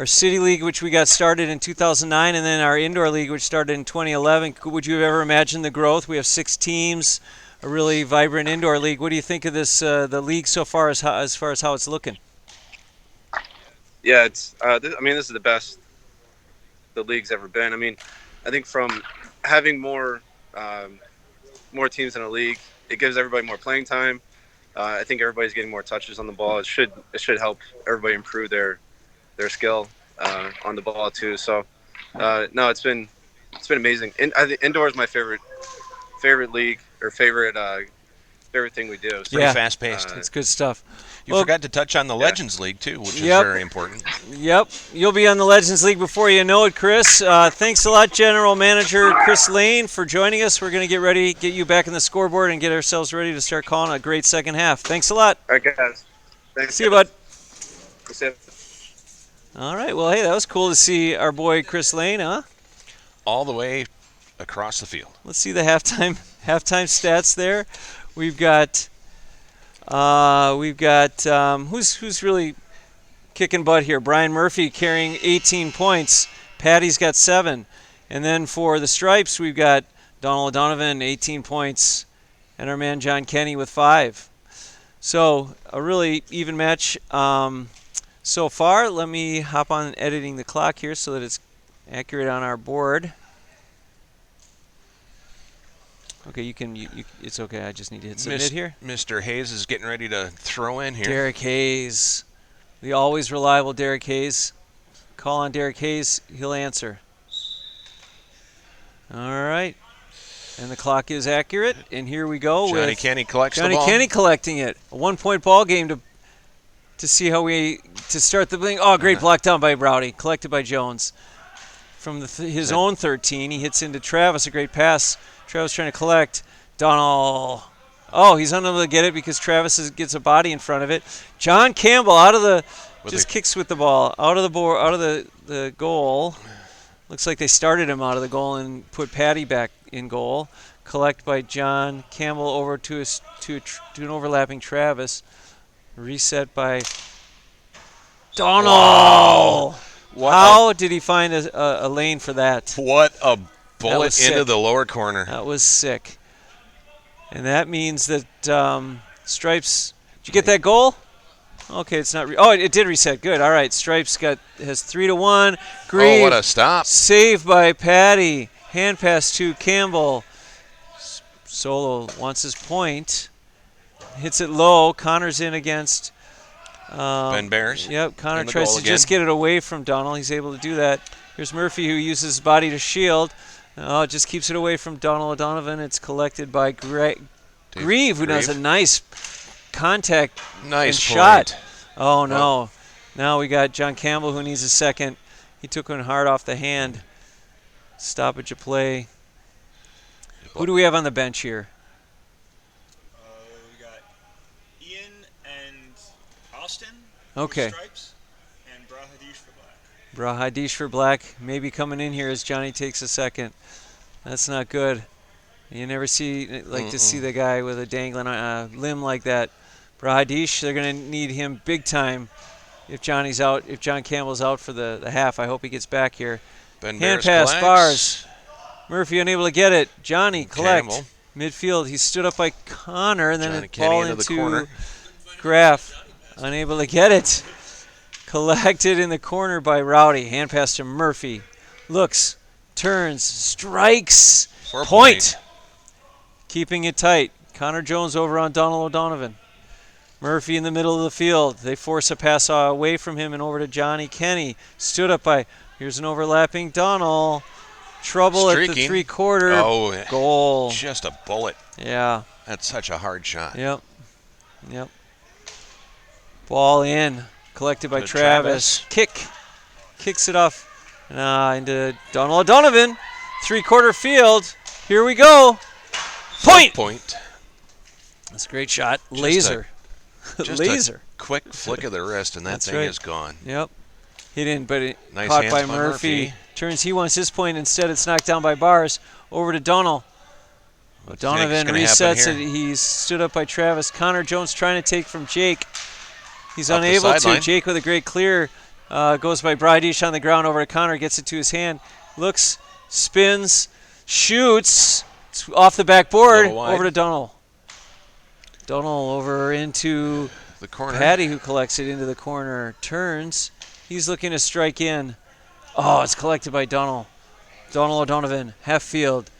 Speaker 2: city league, which we got started in 2009, and then our indoor league, which started in 2011. Would you have ever imagined the growth? We have 6 teams, a really vibrant indoor league. What do you think of this the league so far as far as how it's looking?
Speaker 4: Yeah, this is the best the league's ever been. I mean, I think from having more teams in a league, it gives everybody more playing time. I think everybody's getting more touches on the ball. It should help everybody improve their skill on the ball too. So it's been amazing. I think indoor is my favorite league or favorite thing we do. So,
Speaker 1: Pretty fast paced.
Speaker 2: It's good stuff.
Speaker 1: You forgot to touch on the Legends League too, which is very important.
Speaker 2: Yep, you'll be on the Legends League before you know it, Chris. Thanks a lot, General Manager Chris Lane, for joining us. We're going to get you back in the scoreboard and get ourselves ready to start calling a great second half. Thanks a lot.
Speaker 4: All right, guys. Thanks.
Speaker 2: See you, bud.
Speaker 4: See you.
Speaker 2: All right. Well, hey, that was cool to see our boy Chris Lane, huh?
Speaker 1: All the way across the field.
Speaker 2: Let's see the halftime stats there. We've got who's really kicking butt here? Brian Murphy carrying 18 points. Patty's got 7. And then for the Stripes, we've got Donald O'Donovan, 18 points, and our man John Kenny with 5. So a really even match so far. Let me hop on editing the clock here so that it's accurate on our board. Okay, you can. It's okay. I just need to hit submit here.
Speaker 1: Mr. Hayes is getting ready to throw in here.
Speaker 2: Derek Hayes, the always reliable Derek Hayes. Call on Derek Hayes. He'll answer. All right. And the clock is accurate. And here we go.
Speaker 1: Johnny
Speaker 2: with
Speaker 1: Kenny collects
Speaker 2: Johnny
Speaker 1: the ball.
Speaker 2: Kenny collecting it. A 1-point ball game to see how to start the thing. Oh, great block down by Rowdy. Collected by Jones. From his own 13, he hits into Travis. A great pass. Travis trying to collect. Donald. Oh, he's unable to get it because Travis gets a body in front of it. John Campbell out of the kicks with the ball out of the board, out of the goal. Looks like they started him out of the goal and put Patty back in goal. Collect by John Campbell over to an overlapping Travis. Reset by Donald.
Speaker 1: Wow.
Speaker 2: How did he find a lane for that?
Speaker 1: What a bullet into
Speaker 2: sick.
Speaker 1: the lower corner.
Speaker 2: That was sick. And that means that Stripes. Did you get that goal? Okay, it's not. It did reset. Good. All right. Stripes has 3-1. Grieve.
Speaker 1: Oh, what a stop!
Speaker 2: Save by Patty. Hand pass to Campbell. Solo wants his point. Hits it low. Connor's in against
Speaker 1: Ben Bears.
Speaker 2: Yep. Connor
Speaker 1: in the
Speaker 2: tries
Speaker 1: goal
Speaker 2: to
Speaker 1: again.
Speaker 2: just get it away from Donald. He's able to do that. Here's Murphy, who uses his body to shield. Oh, just keeps it away from Donald O'Donovan. It's collected by Grieve, who does a nice contact
Speaker 1: Nice
Speaker 2: and
Speaker 1: point.
Speaker 2: shot. Oh, no. Now we got John Campbell, who needs a second. He took one hard off the hand. Stoppage of play. Who do we have on the bench here?
Speaker 3: We got Ian and Austin.
Speaker 2: Okay.
Speaker 3: For Stripes, and Brahadish for Black.
Speaker 2: Brahadish for Black maybe coming in here as Johnny takes a second. That's not good. You never to see the guy with a dangling limb like that. Brahadish, they're going to need him big time if Johnny's out. If John Campbell's out for the half, I hope he gets back here.
Speaker 1: Ben
Speaker 2: Hand
Speaker 1: Bears
Speaker 2: pass,
Speaker 1: collects.
Speaker 2: Bars. Murphy unable to get it. Johnny collect.
Speaker 1: Campbell.
Speaker 2: Midfield. He's stood up by Connor, and then
Speaker 1: Johnny
Speaker 2: it
Speaker 1: Kenny
Speaker 2: ball
Speaker 1: into the corner.
Speaker 2: Graff. Unable to get it. Collected in the corner by Rowdy. Hand pass to Murphy. Looks, turns, strikes.
Speaker 1: 4
Speaker 2: Point. Keeping it tight. Connor Jones over on Donald O'Donovan. Murphy in the middle of the field. They force a pass away from him and over to Johnny Kenny. Stood up by, here's an overlapping Donald. Trouble
Speaker 1: Streaking.
Speaker 2: at the three-quarter.
Speaker 1: Oh,
Speaker 2: goal.
Speaker 1: Just a bullet.
Speaker 2: Yeah.
Speaker 1: That's such a hard shot.
Speaker 2: Yep. Ball in. Collected by Travis. Kicks it off into Donald O'Donovan. Three-quarter field. Here we go. Point. That's a great shot. Laser.
Speaker 1: Just
Speaker 2: Laser.
Speaker 1: a quick flick of the wrist, and that
Speaker 2: That's
Speaker 1: thing
Speaker 2: right.
Speaker 1: is gone.
Speaker 2: Yep. He didn't, but it
Speaker 1: Nice
Speaker 2: caught
Speaker 1: hands
Speaker 2: by
Speaker 1: by
Speaker 2: Murphy.
Speaker 1: Murphy.
Speaker 2: Turns, he wants his point. Instead, it's knocked down by Bars. Over to Donald. Donovan
Speaker 1: gonna happen
Speaker 2: resets it.
Speaker 1: here?
Speaker 2: He's stood up by Travis. Connor Jones trying to take from Jake. He's
Speaker 1: Up the
Speaker 2: unable to.
Speaker 1: sideline.
Speaker 2: Jake with a great clear. Goes by Bradish on the ground over to Connor. Gets it to his hand. Looks, spins, shoots. It's off the backboard.
Speaker 1: Little wide.
Speaker 2: Over to Donald. Donald over into
Speaker 1: The corner.
Speaker 2: Patty, who collects it into the corner, turns. He's looking to strike in. Oh, it's collected by Donald. Donald O'Donovan, half field,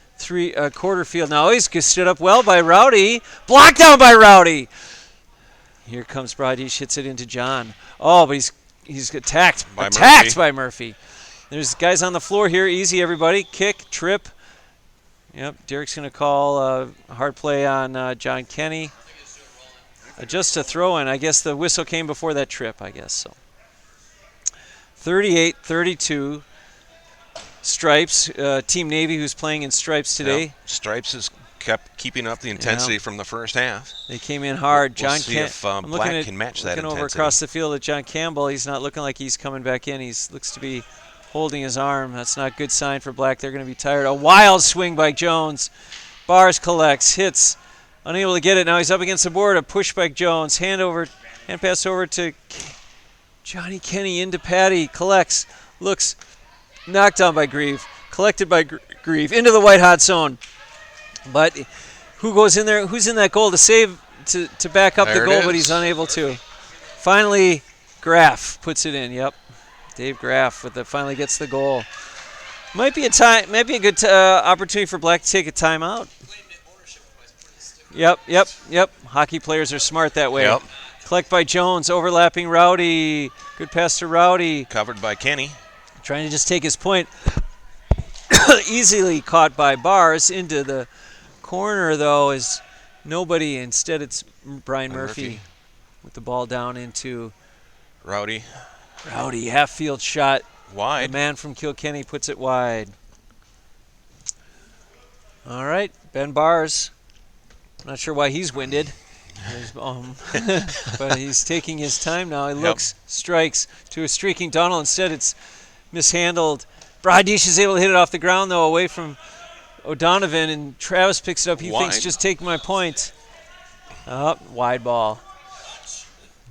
Speaker 2: quarter field. Now he's stood up well by Rowdy. Blocked down by Rowdy. Here comes Bradish, hits it into John. Oh, but he's attacked by Murphy. There's guys on the floor here. Easy, everybody. Kick, trip. Yep, Derek's going to call a hard play on John Kenny. Just a throw in. I guess the whistle came before that trip, I guess so. 38-32. Stripes, Team Navy, who's playing in stripes today.
Speaker 1: Yep. Stripes has kept keeping up the intensity from the first half.
Speaker 2: They came in hard.
Speaker 1: We'll
Speaker 2: John
Speaker 1: see if Black can match that
Speaker 2: looking over
Speaker 1: intensity.
Speaker 2: across the field at John Campbell. He's not looking like he's coming back in. He looks to be holding his arm. That's not a good sign for Black. They're going to be tired. A wild swing by Jones. Bars collects, hits, unable to get it. Now he's up against the board. A push by Jones. Hand pass over to Johnny Kenny into Patty. Collects, looks, knocked down by Grieve. Collected by Grieve into the white hot zone. But who goes in there? Who's in that goal to save, to back up
Speaker 1: There
Speaker 2: the
Speaker 1: it
Speaker 2: goal? But
Speaker 1: is.
Speaker 2: he's unable to. Finally, Graff puts it in. Yep, Dave Graff finally gets the goal. Might be a good opportunity for Black to take a timeout. Yep. Hockey players are smart that way.
Speaker 1: Yep.
Speaker 2: Collect by Jones, overlapping Rowdy. Good pass to Rowdy.
Speaker 1: Covered by Kenny.
Speaker 2: Trying to just take his point. Easily caught by Bars into the corner, though, is nobody. Instead, it's Brian Murphy with the ball down into
Speaker 1: Rowdy.
Speaker 2: Half field shot.
Speaker 1: Wide.
Speaker 2: The man from Kilkenny puts it wide. All right, Ben Bars. Not sure why he's winded. But he's taking his time now. He looks, strikes to a streaking Donald. Instead, it's mishandled. Bradish is able to hit it off the ground, though, away from O'Donovan, and Travis picks it up. He thinks, just take my point. Wide ball.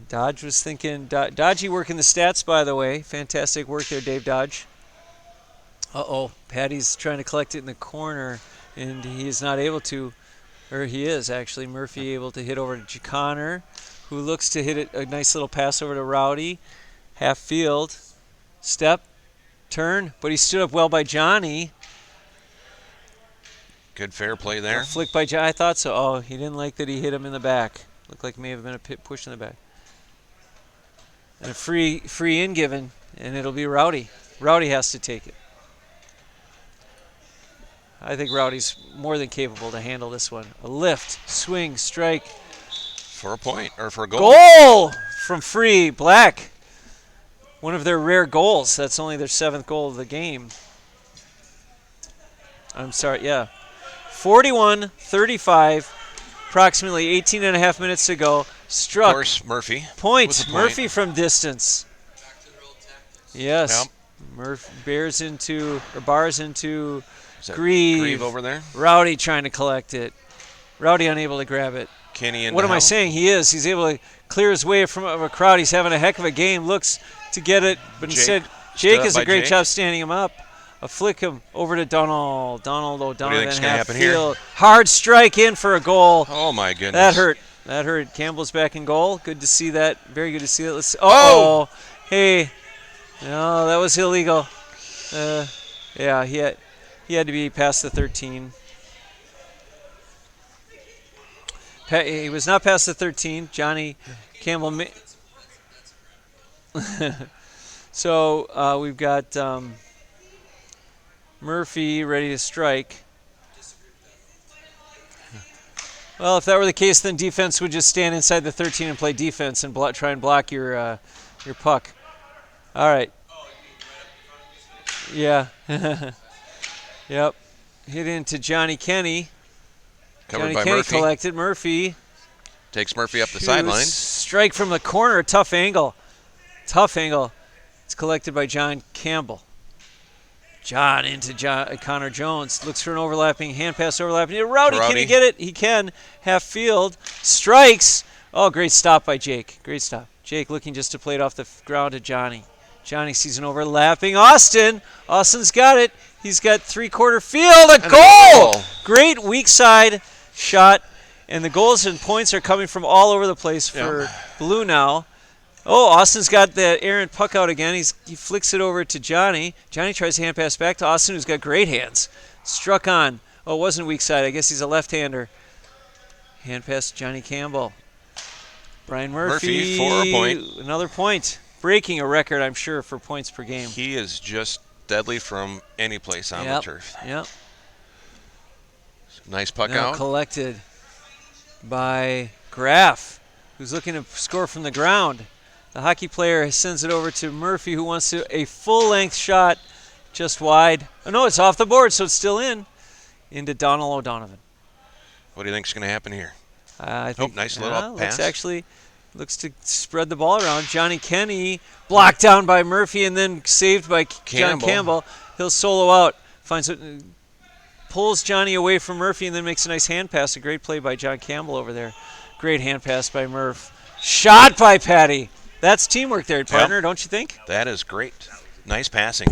Speaker 2: Dodge was thinking, Dodgy working the stats, by the way. Fantastic work there, Dave Dodge. Patty's trying to collect it in the corner, and he is not able to. Or he is, actually. Murphy able to hit over to Connor, who looks to hit it, a nice little pass over to Rowdy. Half field. Step. Turn. But he stood up well by Johnny.
Speaker 1: Good fair play there.
Speaker 2: Flick by Johnny. I thought so. He didn't like that he hit him in the back. Looked like it may have been a push in the back. And a free in given, and it'll be Rowdy. Rowdy has to take it. I think Rowdy's more than capable to handle this one. A lift, swing, strike.
Speaker 1: For a point, or for a goal.
Speaker 2: Goal from Free. Black. One of their rare goals. That's only their 7th goal of the game. I'm sorry, yeah. 41-35. Approximately 18 and a half minutes to go. Struck.
Speaker 1: Of course, Murphy.
Speaker 2: Point. Murphy from distance. Yes.
Speaker 1: Yep.
Speaker 2: Bars into Grieve.
Speaker 1: Grieve over there.
Speaker 2: Rowdy trying to collect it. Rowdy unable to grab it.
Speaker 1: Kenny in.
Speaker 2: What am I saying? He's able to clear his way from a crowd. He's having a heck of a game. Looks to get it, but instead Jake does a great job standing him up. A flick him over to Donald. O'Donovan.
Speaker 1: What do you think's going to happen here?
Speaker 2: Hard strike in for a goal.
Speaker 1: Oh my goodness.
Speaker 2: That hurt. Campbell's back in goal. Good to see that. Very good to see that. Hey. No, that was illegal. Yeah, he had to be past the 13. He was not past the 13. Johnny Campbell. So we've got Murphy ready to strike. Well, if that were the case, then defense would just stand inside the 13 and play defense and try and block your puck. All right. Yeah. Yep. Hit into Johnny Kenny.
Speaker 1: Covered
Speaker 2: Johnny
Speaker 1: by
Speaker 2: Kenny
Speaker 1: Murphy.
Speaker 2: collected. Murphy
Speaker 1: takes Murphy up the sideline.
Speaker 2: Strike from the corner. Tough angle. It's collected by John Campbell. John into Connor Jones. Looks for an overlapping hand pass. Rowdy. Can he get it? He can. Half field. Strikes. Oh, great stop by Jake. Great stop. Jake looking just to play it off the ground to Johnny. Johnny sees an overlapping Austin. Austin's got it. He's got three-quarter field. A goal! Great weak side shot. And the goals and points are coming from all over the place for Blue now. Oh, Austin's got that errant puck out again. He flicks it over to Johnny. Johnny tries to hand pass back to Austin, who's got great hands. Struck on. Oh, it wasn't weak side. I guess he's a left-hander. Hand pass to Johnny Campbell. Brian Murphy
Speaker 1: for a point.
Speaker 2: Another point. Breaking a record, I'm sure, for points per game.
Speaker 1: He is just deadly from any place on the turf.
Speaker 2: Yep.
Speaker 1: Nice puck
Speaker 2: now
Speaker 1: out.
Speaker 2: Collected by Graff, who's looking to score from the ground. The hockey player sends it over to Murphy, who wants a full-length shot just wide. Oh, no, it's off the board, so it's still in. Into Donald O'Donovan.
Speaker 1: What do you think is going to happen here?
Speaker 2: I think,
Speaker 1: nice little pass.
Speaker 2: Looks to spread the ball around. Johnny Kenny blocked down by Murphy and then saved by John Campbell. He'll solo out. Pulls Johnny away from Murphy and then makes a nice hand pass. A great play by John Campbell over there. Great hand pass by Murph. Shot by Patty. That's teamwork there, partner, don't you think?
Speaker 1: That is great. Nice passing.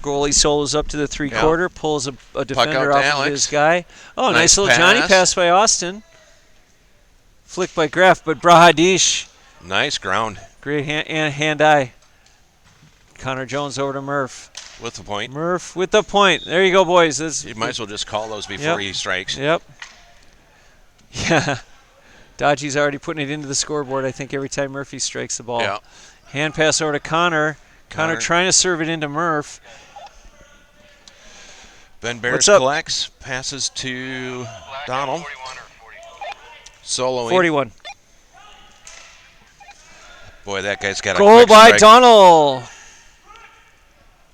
Speaker 2: Goalie solos up to the three-quarter, pulls a defender off of his guy. Oh, nice little
Speaker 1: pass.
Speaker 2: Johnny pass by Austin. Flick by Graff, but Brahadish.
Speaker 1: Nice ground.
Speaker 2: Great hand-eye. Connor Jones over to Murph.
Speaker 1: With the point.
Speaker 2: Murph with the point. There you go, boys.
Speaker 1: You might as well just call those before he strikes.
Speaker 2: Yep. Yeah. Dodgy's already putting it into the scoreboard, I think, every time Murphy strikes the ball.
Speaker 1: Yeah.
Speaker 2: Hand pass over to Connor. Connor trying to serve it into Murph.
Speaker 1: Ben Bears
Speaker 2: What's up?
Speaker 1: collects, passes to Donald. Soloing.
Speaker 2: 41.
Speaker 1: Boy, that guy's got a
Speaker 2: Goal
Speaker 1: quick
Speaker 2: by
Speaker 1: strike.
Speaker 2: Donald.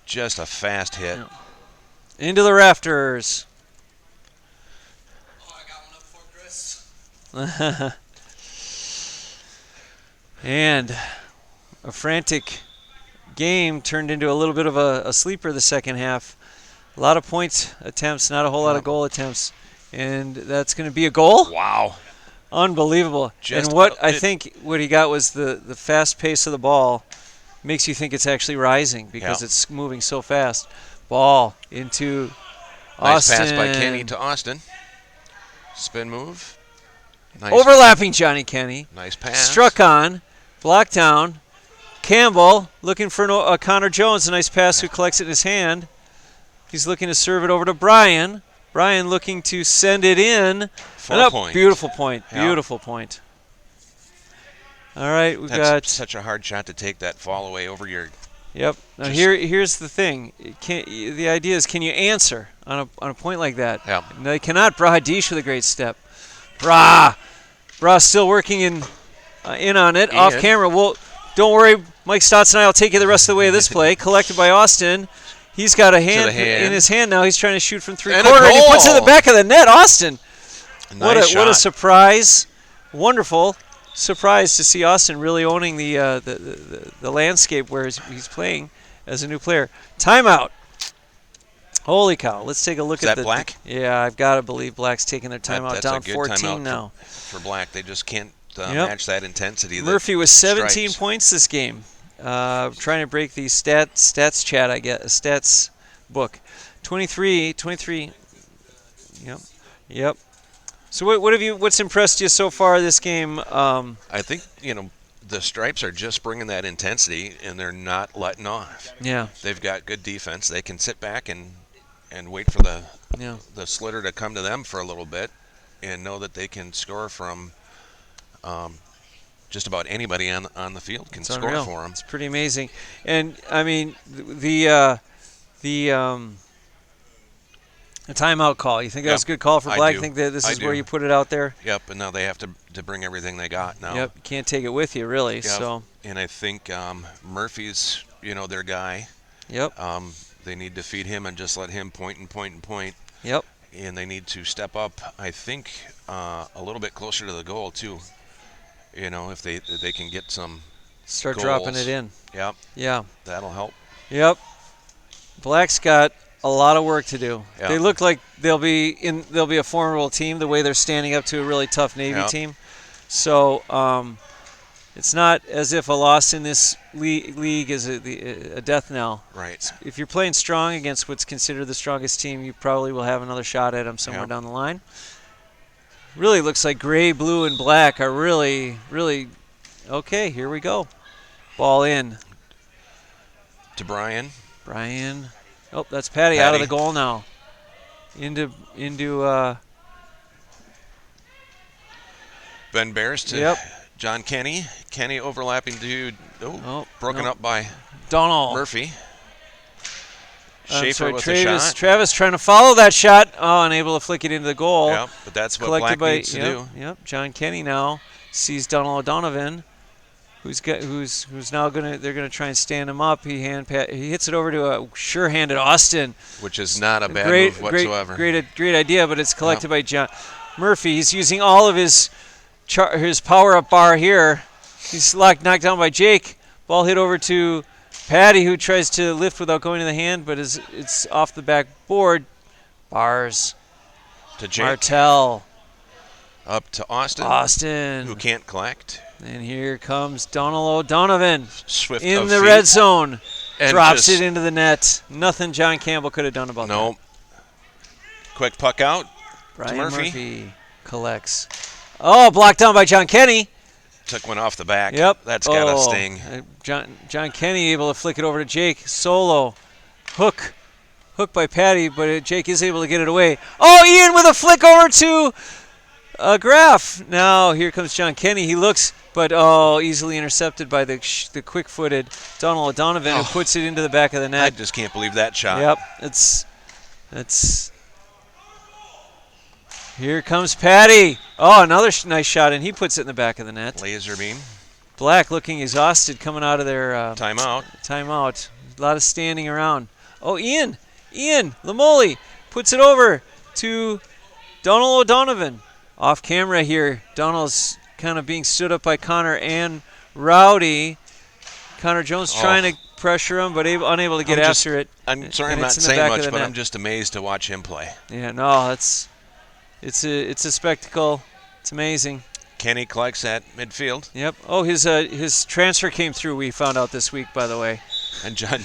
Speaker 1: Just a fast hit.
Speaker 2: Yeah. Into the rafters.
Speaker 3: Oh, I got one up for Chris.
Speaker 2: And a frantic game turned into a little bit of a sleeper the second half. A lot of point attempts, not a whole lot of goal attempts. And that's going to be a goal?
Speaker 1: Wow.
Speaker 2: Unbelievable. And what I think what he got was the fast pace of the ball makes you think it's actually rising because it's moving so fast. Ball into
Speaker 1: Nice
Speaker 2: Austin.
Speaker 1: pass by Kenny to Austin. Spin move. Nice.
Speaker 2: Overlapping Johnny Kenny.
Speaker 1: Nice pass.
Speaker 2: Struck on. Blocked down. Campbell looking for Connor Jones. A nice pass who collects it in his hand. He's looking to serve it over to Brian. Brian looking to send it in.
Speaker 1: 4 points.
Speaker 2: Beautiful point.
Speaker 1: Yeah.
Speaker 2: Beautiful point. All right, we've
Speaker 1: That's
Speaker 2: got.
Speaker 1: such a hard shot to take that fall away over your.
Speaker 2: Yep. Now here's the thing. The idea is, can you answer on a point like that?
Speaker 1: Yeah.
Speaker 2: No, they cannot. Brahadish with a great step. Brah still working in on it. Off camera. Well, don't worry. Mike Stotts and I will take you the rest of the way of this play. Collected by Austin. He's got a hand in his hand now. He's trying to shoot from three-quarter, and he puts it in the back of the net. Austin.
Speaker 1: Nice
Speaker 2: What a surprise. Wonderful surprise to see Austin really owning the landscape where he's playing as a new player. Timeout. Holy cow. Let's take a look at
Speaker 1: that Black?
Speaker 2: Yeah, I've got to believe Black's taking their timeout.
Speaker 1: That's
Speaker 2: down
Speaker 1: a good
Speaker 2: 14
Speaker 1: timeout
Speaker 2: now.
Speaker 1: For Black. They just can't match that intensity.
Speaker 2: Murphy with 17
Speaker 1: Stripes.
Speaker 2: points this game. Trying to break the stats chat, I guess, stats book. 23. Yep. So what's impressed you so far this game?
Speaker 1: I think, the Stripes are just bringing that intensity, and they're not letting off.
Speaker 2: Yeah.
Speaker 1: They've got good defense. They can sit back and wait for the slitter to come to them for a little bit and know that they can score from just about anybody on the field can score for them.
Speaker 2: It's pretty amazing. And, I mean, the timeout call, you think that was a good call for Black?
Speaker 1: I
Speaker 2: You think that this is where you put it out there?
Speaker 1: Yep, and now they have to bring everything they got now.
Speaker 2: Yep, you can't take it with you, really.
Speaker 1: Yep.
Speaker 2: So.
Speaker 1: And I think Murphy's, their guy.
Speaker 2: Yep.
Speaker 1: They need to feed him and just let him point and point and point.
Speaker 2: Yep.
Speaker 1: And they need to step up, I think, a little bit closer to the goal, too. If they can get some
Speaker 2: Start
Speaker 1: goals.
Speaker 2: dropping it in.
Speaker 1: Yep.
Speaker 2: Yeah.
Speaker 1: That'll help.
Speaker 2: Yep. Black's got a lot of work to do.
Speaker 1: Yep.
Speaker 2: They look like they'll be a formidable team the way they're standing up to a really tough Navy team. So it's not as if a loss in this league is a death knell.
Speaker 1: Right.
Speaker 2: If you're playing strong against what's considered the strongest team, you probably will have another shot at them somewhere down the line. Really looks like gray, blue, and black are really, really okay. Here we go. Ball in.
Speaker 1: To Brian.
Speaker 2: Oh, that's Patty out of the goal now. Into
Speaker 1: Ben Bears to John Kenny. Kenny overlapping to broken up by
Speaker 2: Donald
Speaker 1: Murphy. Schaefer with
Speaker 2: Travis,
Speaker 1: a shot.
Speaker 2: Travis trying to follow that shot. Oh, unable to flick it into the goal.
Speaker 1: Yep, but that's what Black needs to do.
Speaker 2: Yep, John Kenny now sees Donald O'Donovan, who's now they're gonna try and stand him up. He hits it over to a sure-handed Austin,
Speaker 1: which is not a bad move whatsoever.
Speaker 2: Great idea, but it's collected by John Murphy. He's using all of his power-up bar here. He's knocked down by Jake. Ball hit over to Patty, who tries to lift without going to the hand, but it's off the backboard. Bars.
Speaker 1: To Jake.
Speaker 2: Martell.
Speaker 1: Up to Austin. Who
Speaker 2: Who
Speaker 1: can't collect.
Speaker 2: And here comes Donald O'Donovan.
Speaker 1: Swift
Speaker 2: in
Speaker 1: of
Speaker 2: the
Speaker 1: feet.
Speaker 2: red zone.
Speaker 1: And
Speaker 2: Drops it into the net. Nothing John Campbell could have done about that.
Speaker 1: Nope. Quick puck out.
Speaker 2: Brian
Speaker 1: to Murphy.
Speaker 2: Murphy collects. Oh, blocked down by John Kenny.
Speaker 1: Took one off the back.
Speaker 2: Yep.
Speaker 1: That's got to sting.
Speaker 2: John Kenny able to flick it over to Jake. Solo. Hook by Patty, but Jake is able to get it away. Oh, Ian with a flick over to A Graf. Now here comes John Kenny. He looks, but easily intercepted by the quick-footed Donald O'Donovan, who puts it into the back of the net.
Speaker 1: I just can't believe that shot.
Speaker 2: Yep, it's. Here comes Patty. Oh, another nice shot, and he puts it in the back of the net.
Speaker 1: Laser beam.
Speaker 2: Black looking exhausted coming out of their
Speaker 1: Timeout.
Speaker 2: Timeout. A lot of standing around. Oh, Ian Lamoli puts it over to Donald O'Donovan. Off camera here, Donald's kind of being stood up by Connor and Rowdy. Connor Jones trying to pressure him, but unable to get after it.
Speaker 1: I'm sorry, I'm
Speaker 2: And
Speaker 1: not
Speaker 2: it's in the
Speaker 1: saying
Speaker 2: back of
Speaker 1: much,
Speaker 2: the
Speaker 1: but
Speaker 2: net.
Speaker 1: I'm just amazed to watch him play.
Speaker 2: Yeah, no, it's a spectacle. It's amazing.
Speaker 1: Kenny collects at midfield,
Speaker 2: Yep. Oh, his transfer came through. We found out this week, by the way.
Speaker 1: and John.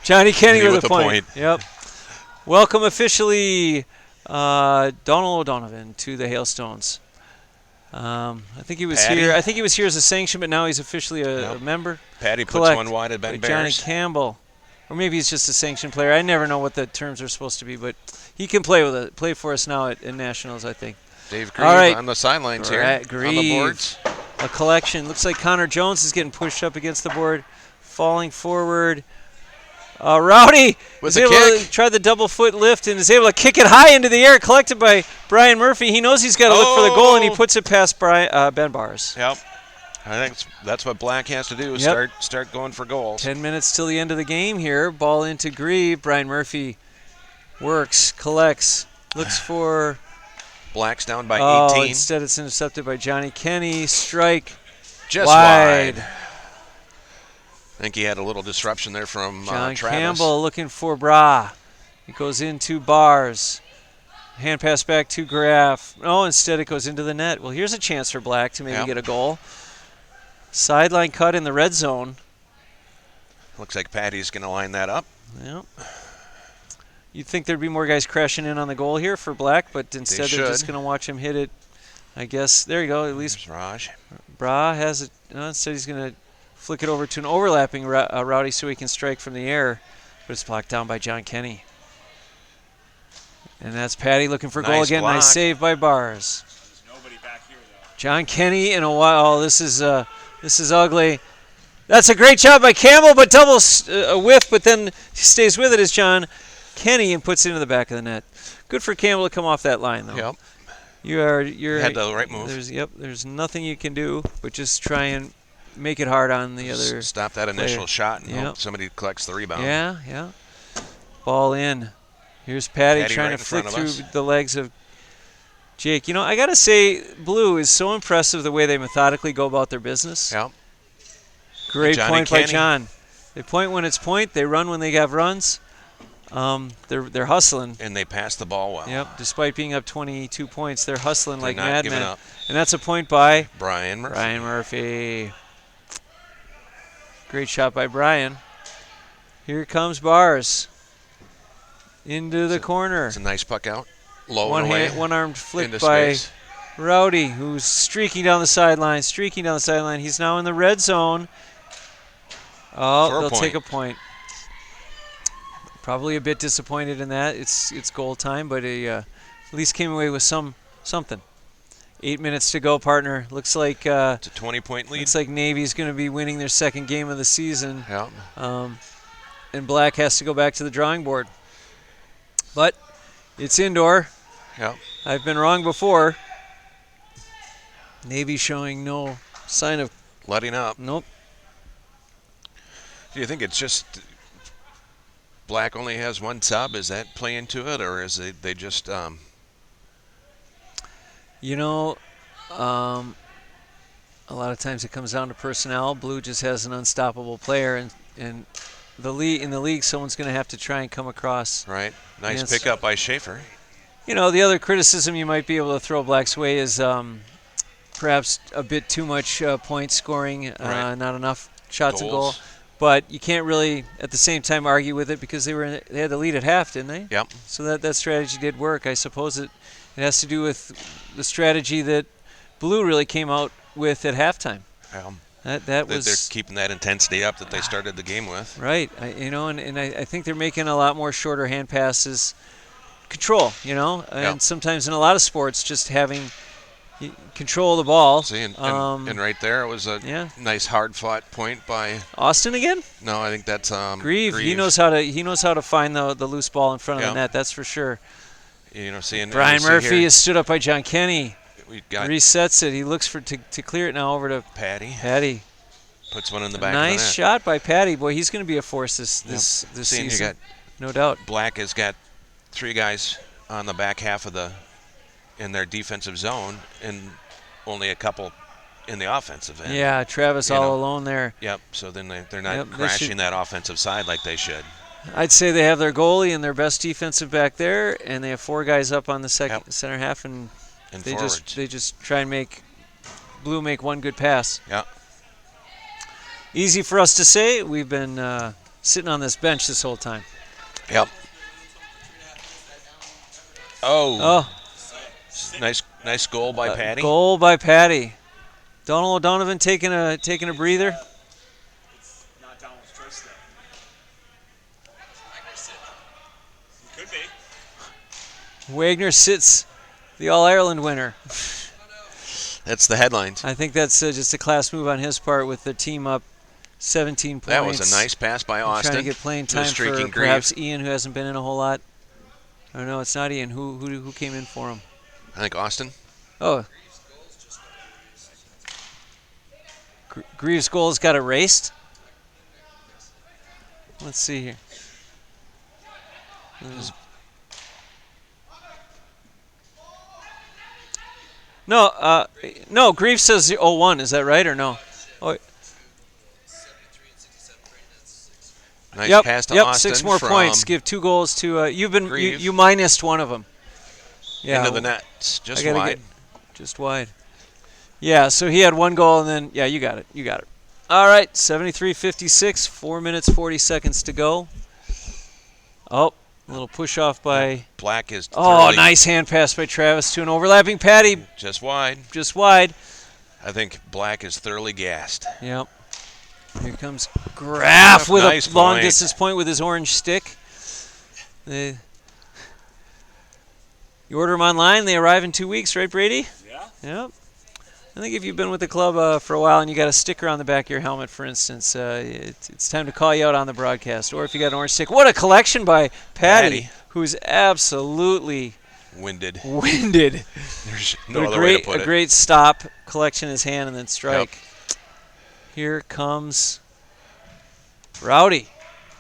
Speaker 2: Johnny Kenny
Speaker 1: Kenny
Speaker 2: with a point.
Speaker 1: point.
Speaker 2: Yep. Welcome officially, Donald O'Donovan to the Hailstones. I think he was
Speaker 1: Patty.
Speaker 2: here. I think he was here as a sanction, but now he's officially a member.
Speaker 1: Patty puts
Speaker 2: Collect
Speaker 1: one wide at Ben
Speaker 2: by Johnny
Speaker 1: Bears.
Speaker 2: Campbell, or maybe he's just a sanctioned player. I never know what the terms are supposed to be, but he can play for us now at Nationals, I think.
Speaker 1: Dave Grieve
Speaker 2: All right.
Speaker 1: on the sidelines here, on the
Speaker 2: Grieve.
Speaker 1: boards.
Speaker 2: A collection. Looks like Connor Jones is getting pushed up against the board, falling forward. Rowdy
Speaker 1: With
Speaker 2: is
Speaker 1: the
Speaker 2: able
Speaker 1: kick.
Speaker 2: to try the double foot lift and is able to kick it high into the air, collected by Brian Murphy. He knows he's got to look for the goal, and he puts it past Ben Bars.
Speaker 1: Yep. I think that's what Black has to do, is
Speaker 2: Yep.
Speaker 1: start going for goals.
Speaker 2: 10 minutes till the end of the game here. Ball into Grieve. Brian Murphy works, collects, looks for...
Speaker 1: Black's down by
Speaker 2: Oh,
Speaker 1: 18.
Speaker 2: instead it's intercepted by Johnny Kenny. Strike.
Speaker 1: Just
Speaker 2: wide.
Speaker 1: wide. I think he had a little disruption there from
Speaker 2: John
Speaker 1: Travis.
Speaker 2: Campbell looking for Bra. He goes into Bars. Hand pass back to Graf. Oh, instead it goes into the net. Well, here's a chance for Black to maybe
Speaker 1: Yep.
Speaker 2: get a goal. Sideline cut in the red zone.
Speaker 1: Looks like Patty's going to line that up.
Speaker 2: Yep. You'd think there'd be more guys crashing in on the goal here for Black, but instead they're just
Speaker 1: should.
Speaker 2: going to watch him hit it. I guess. There you go. At least
Speaker 1: There's Raj.
Speaker 2: Bra has it. Instead he's going to flick it over to an overlapping Rowdy so he can strike from the air. But it's blocked down by John Kenny. And that's Patty looking for goal
Speaker 1: Nice
Speaker 2: again.
Speaker 1: block.
Speaker 2: Nice save by Bars.
Speaker 3: There's nobody back here, though.
Speaker 2: John Kenny in a while. Oh, this is ugly. That's a great job by Campbell, but double a whiff, but then he stays with it as John Kenny and puts it into the back of the net. Good for Campbell to come off that line, though.
Speaker 1: Yep.
Speaker 2: You're
Speaker 1: Had the right move.
Speaker 2: There's nothing you can do but just try and make it hard on the other.
Speaker 1: Stop that initial
Speaker 2: player.
Speaker 1: shot and
Speaker 2: Yep.
Speaker 1: hope somebody collects the rebound.
Speaker 2: Yeah. Ball in. Here's Patty
Speaker 1: Patty
Speaker 2: trying
Speaker 1: right
Speaker 2: to
Speaker 1: in
Speaker 2: flick
Speaker 1: front
Speaker 2: through
Speaker 1: of us.
Speaker 2: the legs of Jake. You know, I got to say, Blue is so impressive the way they methodically go about their business.
Speaker 1: Yep.
Speaker 2: Great
Speaker 1: Johnny
Speaker 2: point by
Speaker 1: Kenny.
Speaker 2: John. They point when it's point. They run when they have runs. They're hustling.
Speaker 1: And they pass the ball well.
Speaker 2: Yep. Despite being up 22 points, they're hustling
Speaker 1: They're
Speaker 2: like
Speaker 1: not giving
Speaker 2: madmen.
Speaker 1: up.
Speaker 2: And that's a point by
Speaker 1: Brian Murphy.
Speaker 2: Brian Murphy. Great shot by Brian. Here comes Bars. Into the corner.
Speaker 1: It's a nice puck out. Low and away.
Speaker 2: One-armed flick
Speaker 1: into
Speaker 2: by
Speaker 1: space.
Speaker 2: Rowdy, who's streaking down the sideline. He's now in the red zone. Oh,
Speaker 1: For a
Speaker 2: they'll
Speaker 1: point.
Speaker 2: take a point. Probably a bit disappointed in that. It's goal time, but he at least came away with something. 8 minutes to go, partner. Looks like
Speaker 1: It's a 20-point lead.
Speaker 2: Navy's going to be winning their second game of the season.
Speaker 1: Yep.
Speaker 2: And Black has to go back to the drawing board. But it's indoor.
Speaker 1: Yep.
Speaker 2: I've been wrong before. Navy showing no sign of...
Speaker 1: Letting up.
Speaker 2: Nope.
Speaker 1: Do you think it's just Black only has one sub? Is that play into it, or is it they just
Speaker 2: You know, a lot of times it comes down to personnel. Blue just has an unstoppable player, and in the league, someone's going to have to try and come across.
Speaker 1: right? Nice
Speaker 2: Yes.
Speaker 1: pickup by Schaefer.
Speaker 2: You know, the other criticism you might be able to throw Black's way is perhaps a bit too much point scoring,
Speaker 1: Right.
Speaker 2: not enough shots on goal.
Speaker 1: Goals.
Speaker 2: But you can't really, at the same time, argue with it because they had the lead at half, didn't they?
Speaker 1: Yep.
Speaker 2: So that strategy did work. I suppose it has to do with the strategy that Blue really came out with at halftime. That
Speaker 1: They're
Speaker 2: was
Speaker 1: keeping that intensity up that they started the game with.
Speaker 2: right. And I think they're making a lot more shorter hand passes. control, you know, and
Speaker 1: Yep.
Speaker 2: sometimes in a lot of sports, just having control of the ball.
Speaker 1: See, and right there, it was a
Speaker 2: Yeah.
Speaker 1: nice hard-fought point by.
Speaker 2: Austin again?
Speaker 1: No, I think that's
Speaker 2: Grieve. He knows how to find the loose ball in front of the
Speaker 1: Yeah.
Speaker 2: net. That's for sure.
Speaker 1: You know, see, and
Speaker 2: Brian
Speaker 1: we see
Speaker 2: Murphy
Speaker 1: here,
Speaker 2: is stood up by John Kenny.
Speaker 1: we got
Speaker 2: Resets it. He looks to clear it now over to
Speaker 1: Patty.
Speaker 2: Patty.
Speaker 1: Puts one in the back
Speaker 2: Nice
Speaker 1: of the net.
Speaker 2: shot by Patty. Boy, he's going to be a force this
Speaker 1: See, and you
Speaker 2: season.
Speaker 1: got
Speaker 2: No doubt.
Speaker 1: Black has got 3 guys on the back half of in their defensive zone, and only a couple in the offensive end.
Speaker 2: Yeah, Travis
Speaker 1: You
Speaker 2: all
Speaker 1: know.
Speaker 2: alone there.
Speaker 1: Yep. So then they're not
Speaker 2: Yep, they
Speaker 1: crashing
Speaker 2: should-
Speaker 1: that offensive side like they should.
Speaker 2: I'd say they have their goalie and their best defensive back there, and they have 4 guys up on the center half, and
Speaker 1: And
Speaker 2: they
Speaker 1: forwards.
Speaker 2: just try and make Blue make one good pass.
Speaker 1: Yeah.
Speaker 2: Easy for us to say. We've been sitting on this bench this whole time.
Speaker 1: Yep. Oh.
Speaker 2: Oh,
Speaker 1: Nice goal by Patty.
Speaker 2: goal by Patty. Donald O'Donovan taking a breather.
Speaker 3: Not Donald's choice, though. Could be.
Speaker 2: Wagner sits the All-Ireland winner.
Speaker 1: That's the headlines.
Speaker 2: I think that's just a class move on his part with the team up 17 points.
Speaker 1: That was a nice pass by Austin.
Speaker 2: Trying to get playing
Speaker 1: to the
Speaker 2: time
Speaker 1: streaking
Speaker 2: for perhaps
Speaker 1: Grieve.
Speaker 2: Ian, who hasn't been in a whole lot. Or no, it's not Ian. Who came in for him?
Speaker 1: I think Austin.
Speaker 2: Oh. Greaves' goals got erased? Let's see here. No, Greaves says 0-1. Is that right or no? Oh,
Speaker 1: Nice pass to Austin
Speaker 2: 6 more
Speaker 1: from
Speaker 2: points. Give 2 goals to you
Speaker 1: Grieve.
Speaker 2: you minused one of them. Yeah,
Speaker 1: into the net. Just
Speaker 2: I gotta
Speaker 1: wide.
Speaker 2: just wide. Yeah, so he had 1 goal and then yeah, you got it. All right, 73-56, 4 minutes 40 seconds to go. Oh, a little push off by
Speaker 1: Black is
Speaker 2: Oh,
Speaker 1: thoroughly
Speaker 2: nice hand pass by Travis to an overlapping Patty,
Speaker 1: just wide.
Speaker 2: just wide.
Speaker 1: I think Black is thoroughly gassed.
Speaker 2: Yep. Here comes Graff with
Speaker 1: Nice
Speaker 2: a long
Speaker 1: point.
Speaker 2: distance point with his orange stick. You order them online, they arrive in 2 weeks, right, Brady?
Speaker 3: Yeah.
Speaker 2: Yep. I think if you've been with the club for a while and you got a sticker on the back of your helmet, for instance, it's time to call you out on the broadcast. Or if you got an orange stick, what a collection by Patty. Who's absolutely
Speaker 1: Winded.
Speaker 2: winded.
Speaker 1: There's
Speaker 2: But
Speaker 1: no other way to put
Speaker 2: a
Speaker 1: it.
Speaker 2: great stop, collection in his hand, and then strike. Here comes Rowdy.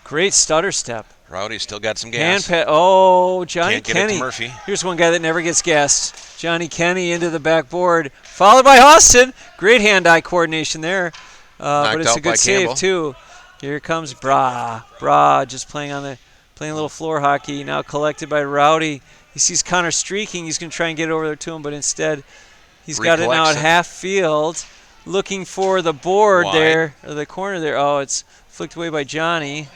Speaker 2: Great stutter step.
Speaker 1: Rowdy's still got some
Speaker 2: Hand
Speaker 1: gas.
Speaker 2: Oh, Johnny
Speaker 1: Can't get it
Speaker 2: Kenny.
Speaker 1: to Murphy.
Speaker 2: Here's one guy that never gets gassed. Johnny Kenny into the backboard, followed by Austin. Great hand-eye coordination there. But it's
Speaker 1: out
Speaker 2: a
Speaker 1: by
Speaker 2: good save,
Speaker 1: Campbell.
Speaker 2: too. Here comes Bra just playing a little floor hockey. Now collected by Rowdy. He sees Connor streaking. He's going to try and get it over there to him, but instead he's got it now at
Speaker 1: Recollects it.
Speaker 2: half field. Looking for the board
Speaker 1: Wide.
Speaker 2: there, or the corner there. Oh, it's flicked away by Johnny.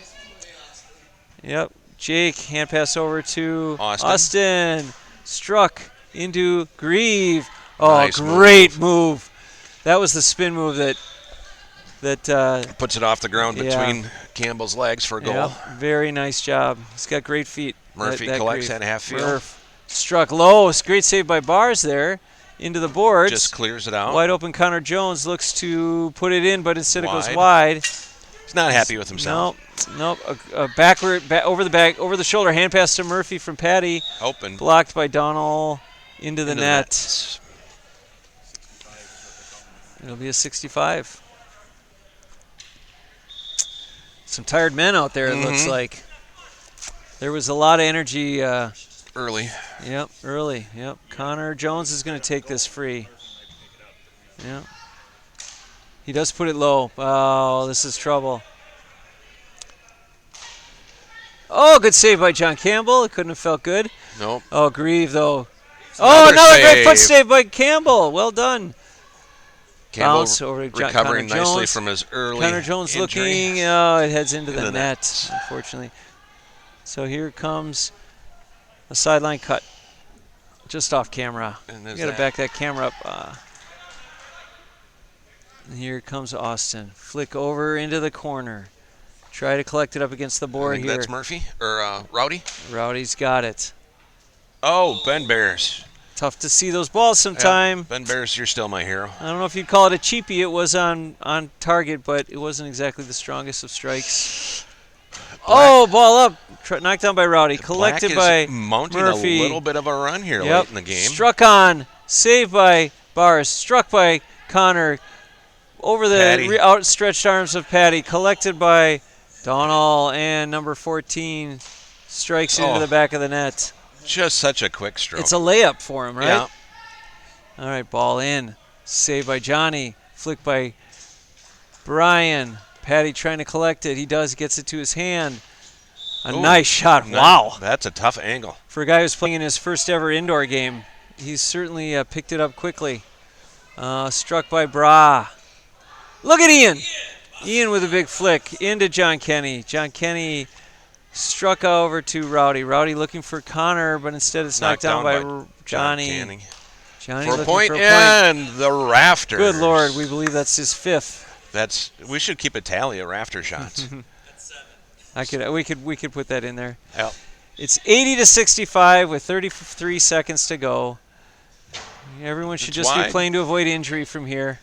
Speaker 2: Yep. Jake, hand pass over to
Speaker 1: Austin.
Speaker 2: Struck into Grieve. Oh,
Speaker 1: Nice
Speaker 2: great move. That was the spin move that
Speaker 1: Puts it off the ground
Speaker 2: Yeah.
Speaker 1: between Campbell's legs for a goal.
Speaker 2: yeah, very nice job. He's got great feet.
Speaker 1: Murphy
Speaker 2: that
Speaker 1: collects
Speaker 2: Grieve.
Speaker 1: at half field.
Speaker 2: Murph struck low. It's a great save by Bars there into the boards.
Speaker 1: Just clears it out.
Speaker 2: Wide open Connor Jones looks to put it in, but instead it goes
Speaker 1: Wide.
Speaker 2: wide.
Speaker 1: He's not happy with himself.
Speaker 2: Nope. A backward, over the shoulder hand pass to Murphy from Patty,
Speaker 1: Open.
Speaker 2: blocked by Donald into the
Speaker 1: into
Speaker 2: net. It'll be a 65. Some tired men out there, it looks
Speaker 1: Mhm.
Speaker 2: like. There was a lot of energy.
Speaker 1: Early.
Speaker 2: Yep, early. Yep. Connor Jones is going to take this free. Yep. He does put it low. Oh, this is trouble. Oh, good save by John Campbell. It couldn't have felt good.
Speaker 1: Nope.
Speaker 2: Oh, Grieve, though.
Speaker 1: Another
Speaker 2: Another great
Speaker 1: save.
Speaker 2: foot save by Campbell. Well done.
Speaker 1: Campbell
Speaker 2: Bounce over to
Speaker 1: recovering
Speaker 2: Connor
Speaker 1: nicely
Speaker 2: Jones.
Speaker 1: from his early
Speaker 2: Connor Jones
Speaker 1: injury.
Speaker 2: looking. Oh, it heads into the
Speaker 1: the
Speaker 2: net, unfortunately. So here comes a sideline cut. Just off camera.
Speaker 1: And
Speaker 2: You
Speaker 1: there's
Speaker 2: got to
Speaker 1: that.
Speaker 2: back that camera up. And here comes Austin. Flick over into the corner. Try to collect it up against the
Speaker 1: I
Speaker 2: board
Speaker 1: think
Speaker 2: here.
Speaker 1: that's Murphy or Rowdy.
Speaker 2: Rowdy's got it.
Speaker 1: Oh, Ben Bears.
Speaker 2: Tough to see those balls sometime.
Speaker 1: Ben Bears, you're still my hero.
Speaker 2: I don't know if you'd call it a cheapie. It was on target, but it wasn't exactly the strongest of strikes. Ball up. Knocked down by Rowdy. Collected
Speaker 1: Black
Speaker 2: by
Speaker 1: is mounting
Speaker 2: Murphy.
Speaker 1: a little bit of a run here
Speaker 2: Yep.
Speaker 1: late in the game.
Speaker 2: Struck on. Saved by Bars. Struck by Connor. Over
Speaker 1: Patty.
Speaker 2: the outstretched arms of Patty. Collected by Donald. And number 14 strikes into the back of the net.
Speaker 1: Just such a quick stroke.
Speaker 2: It's a layup for him, right?
Speaker 1: Yeah.
Speaker 2: All right, ball in. Saved by Johnny. Flick by Brian. Patty trying to collect it. He does. Gets it to his hand. A nice shot. Wow.
Speaker 1: That's a tough angle.
Speaker 2: For a guy who's playing in his first ever indoor game, he's certainly picked it up quickly. Struck by Bra. Look at Ian. Ian with a big flick into John Kenny. John Kenny struck over to Rowdy. Rowdy looking for Connor, but instead it's knocked down by Johnny. Johnny
Speaker 1: For a
Speaker 2: looking
Speaker 1: point,
Speaker 2: for a point.
Speaker 1: and the rafters.
Speaker 2: Good Lord, we believe that's his fifth.
Speaker 1: We should keep a tally of rafter shots.
Speaker 2: We could put that in there.
Speaker 1: Yep.
Speaker 2: It's 80-65 with 33 seconds to go. Everyone should just be playing to avoid injury from here.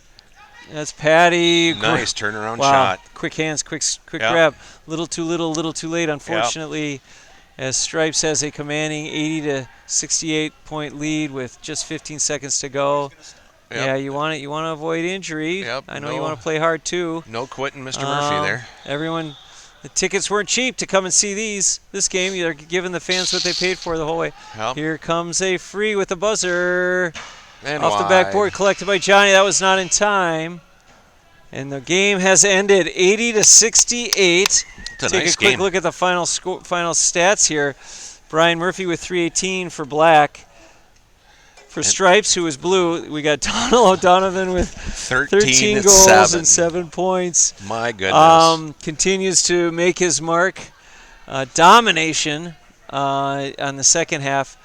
Speaker 2: That's Patty.
Speaker 1: Nice turnaround
Speaker 2: wow.
Speaker 1: shot.
Speaker 2: Quick hands, quick grab. Little too late, unfortunately, as Stripes has a commanding 80-68 point lead with just 15 seconds to go.
Speaker 1: Yep.
Speaker 2: Yeah, you want to avoid injury.
Speaker 1: Yep.
Speaker 2: I know you want to play hard too.
Speaker 1: No quitting, Mr. Murphy there.
Speaker 2: Everyone, the tickets weren't cheap to come and see this game. They're giving the fans what they paid for the whole way.
Speaker 1: Yep.
Speaker 2: Here comes a free with the buzzer.
Speaker 1: And
Speaker 2: off the backboard, collected by Johnny. That was not in time. And the game has ended 80-68.
Speaker 1: It's a
Speaker 2: Take
Speaker 1: nice
Speaker 2: a quick
Speaker 1: game.
Speaker 2: look at the final stats here. Brian Murphy with 318 for Black. For Stripes, who was blue, we got Donald O'Donovan with 13 goals and 7 points.
Speaker 1: My goodness.
Speaker 2: Continues to make his mark. Domination on the second half.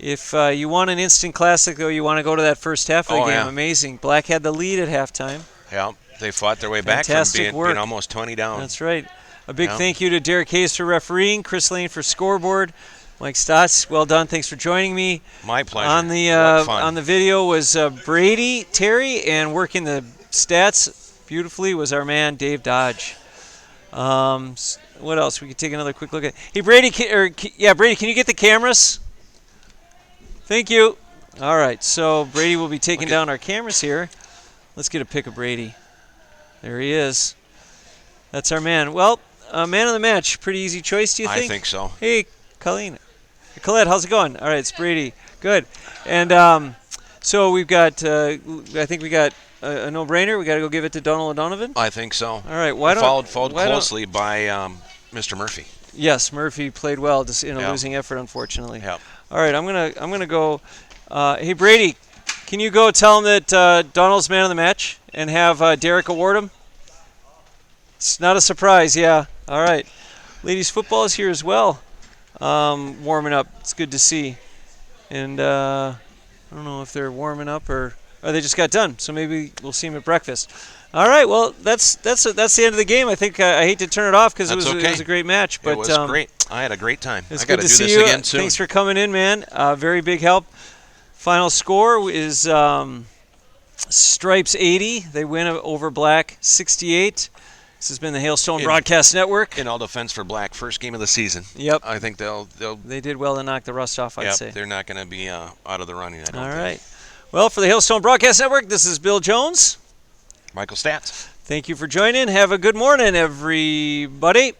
Speaker 2: If you want an instant classic, though, you want to go to that first half of the game.
Speaker 1: Yeah.
Speaker 2: Amazing. Black had the lead at halftime.
Speaker 1: Yeah, they fought their way back from being almost 20 down.
Speaker 2: That's right. A big thank you to Derek Hayes for refereeing, Chris Lane for scoreboard, Mike Stotts, well done. Thanks for joining me.
Speaker 1: My pleasure.
Speaker 2: On the video was Brady Terry, and working the stats beautifully was our man Dave Dodge. What else? We could take another quick look at. Hey Brady, Brady, can you get the cameras? Thank you. All right, so Brady will be taking down our cameras here. Let's get a pic of Brady. There he is. That's our man. Well, man of the match. Pretty easy choice, do you think?
Speaker 1: I think so.
Speaker 2: Hey, Colette, how's it going? All right, it's Brady. Good. And so we've got, I think we got a no-brainer. We got to go give it to Donald O'Donovan.
Speaker 1: I think so.
Speaker 2: All right. Followed
Speaker 1: closely by Mr. Murphy.
Speaker 2: Yes, Murphy played well, just in a losing effort, unfortunately.
Speaker 1: Yep.
Speaker 2: All right, I'm gonna go. Hey Brady, can you go tell him that Donald's man of the match and have Derek award him? It's not a surprise, yeah. All right. Ladies football is here as well, warming up. It's good to see. And I don't know if they're warming up or they just got done. So maybe we'll see them at breakfast. All right. Well, that's the end of the game. I think I hate to turn it off because it was a great match. But
Speaker 1: it was great. I had a great time.
Speaker 2: It's
Speaker 1: I got
Speaker 2: good to
Speaker 1: do
Speaker 2: see
Speaker 1: this
Speaker 2: you.
Speaker 1: again soon.
Speaker 2: Thanks for coming in, man. Very big help. Final score is Stripes 80. They win over Black 68. This has been the Hailstone Broadcast Network.
Speaker 1: In all defense for Black, first game of the season.
Speaker 2: Yep.
Speaker 1: I think
Speaker 2: they did well to knock the rust off, I'd say.
Speaker 1: They're not going to be out of the running, I don't think.
Speaker 2: All right. Well, for the Hailstone Broadcast Network, this is Bill Jones.
Speaker 1: Michael Stats.
Speaker 2: Thank you for joining. Have a good morning, everybody.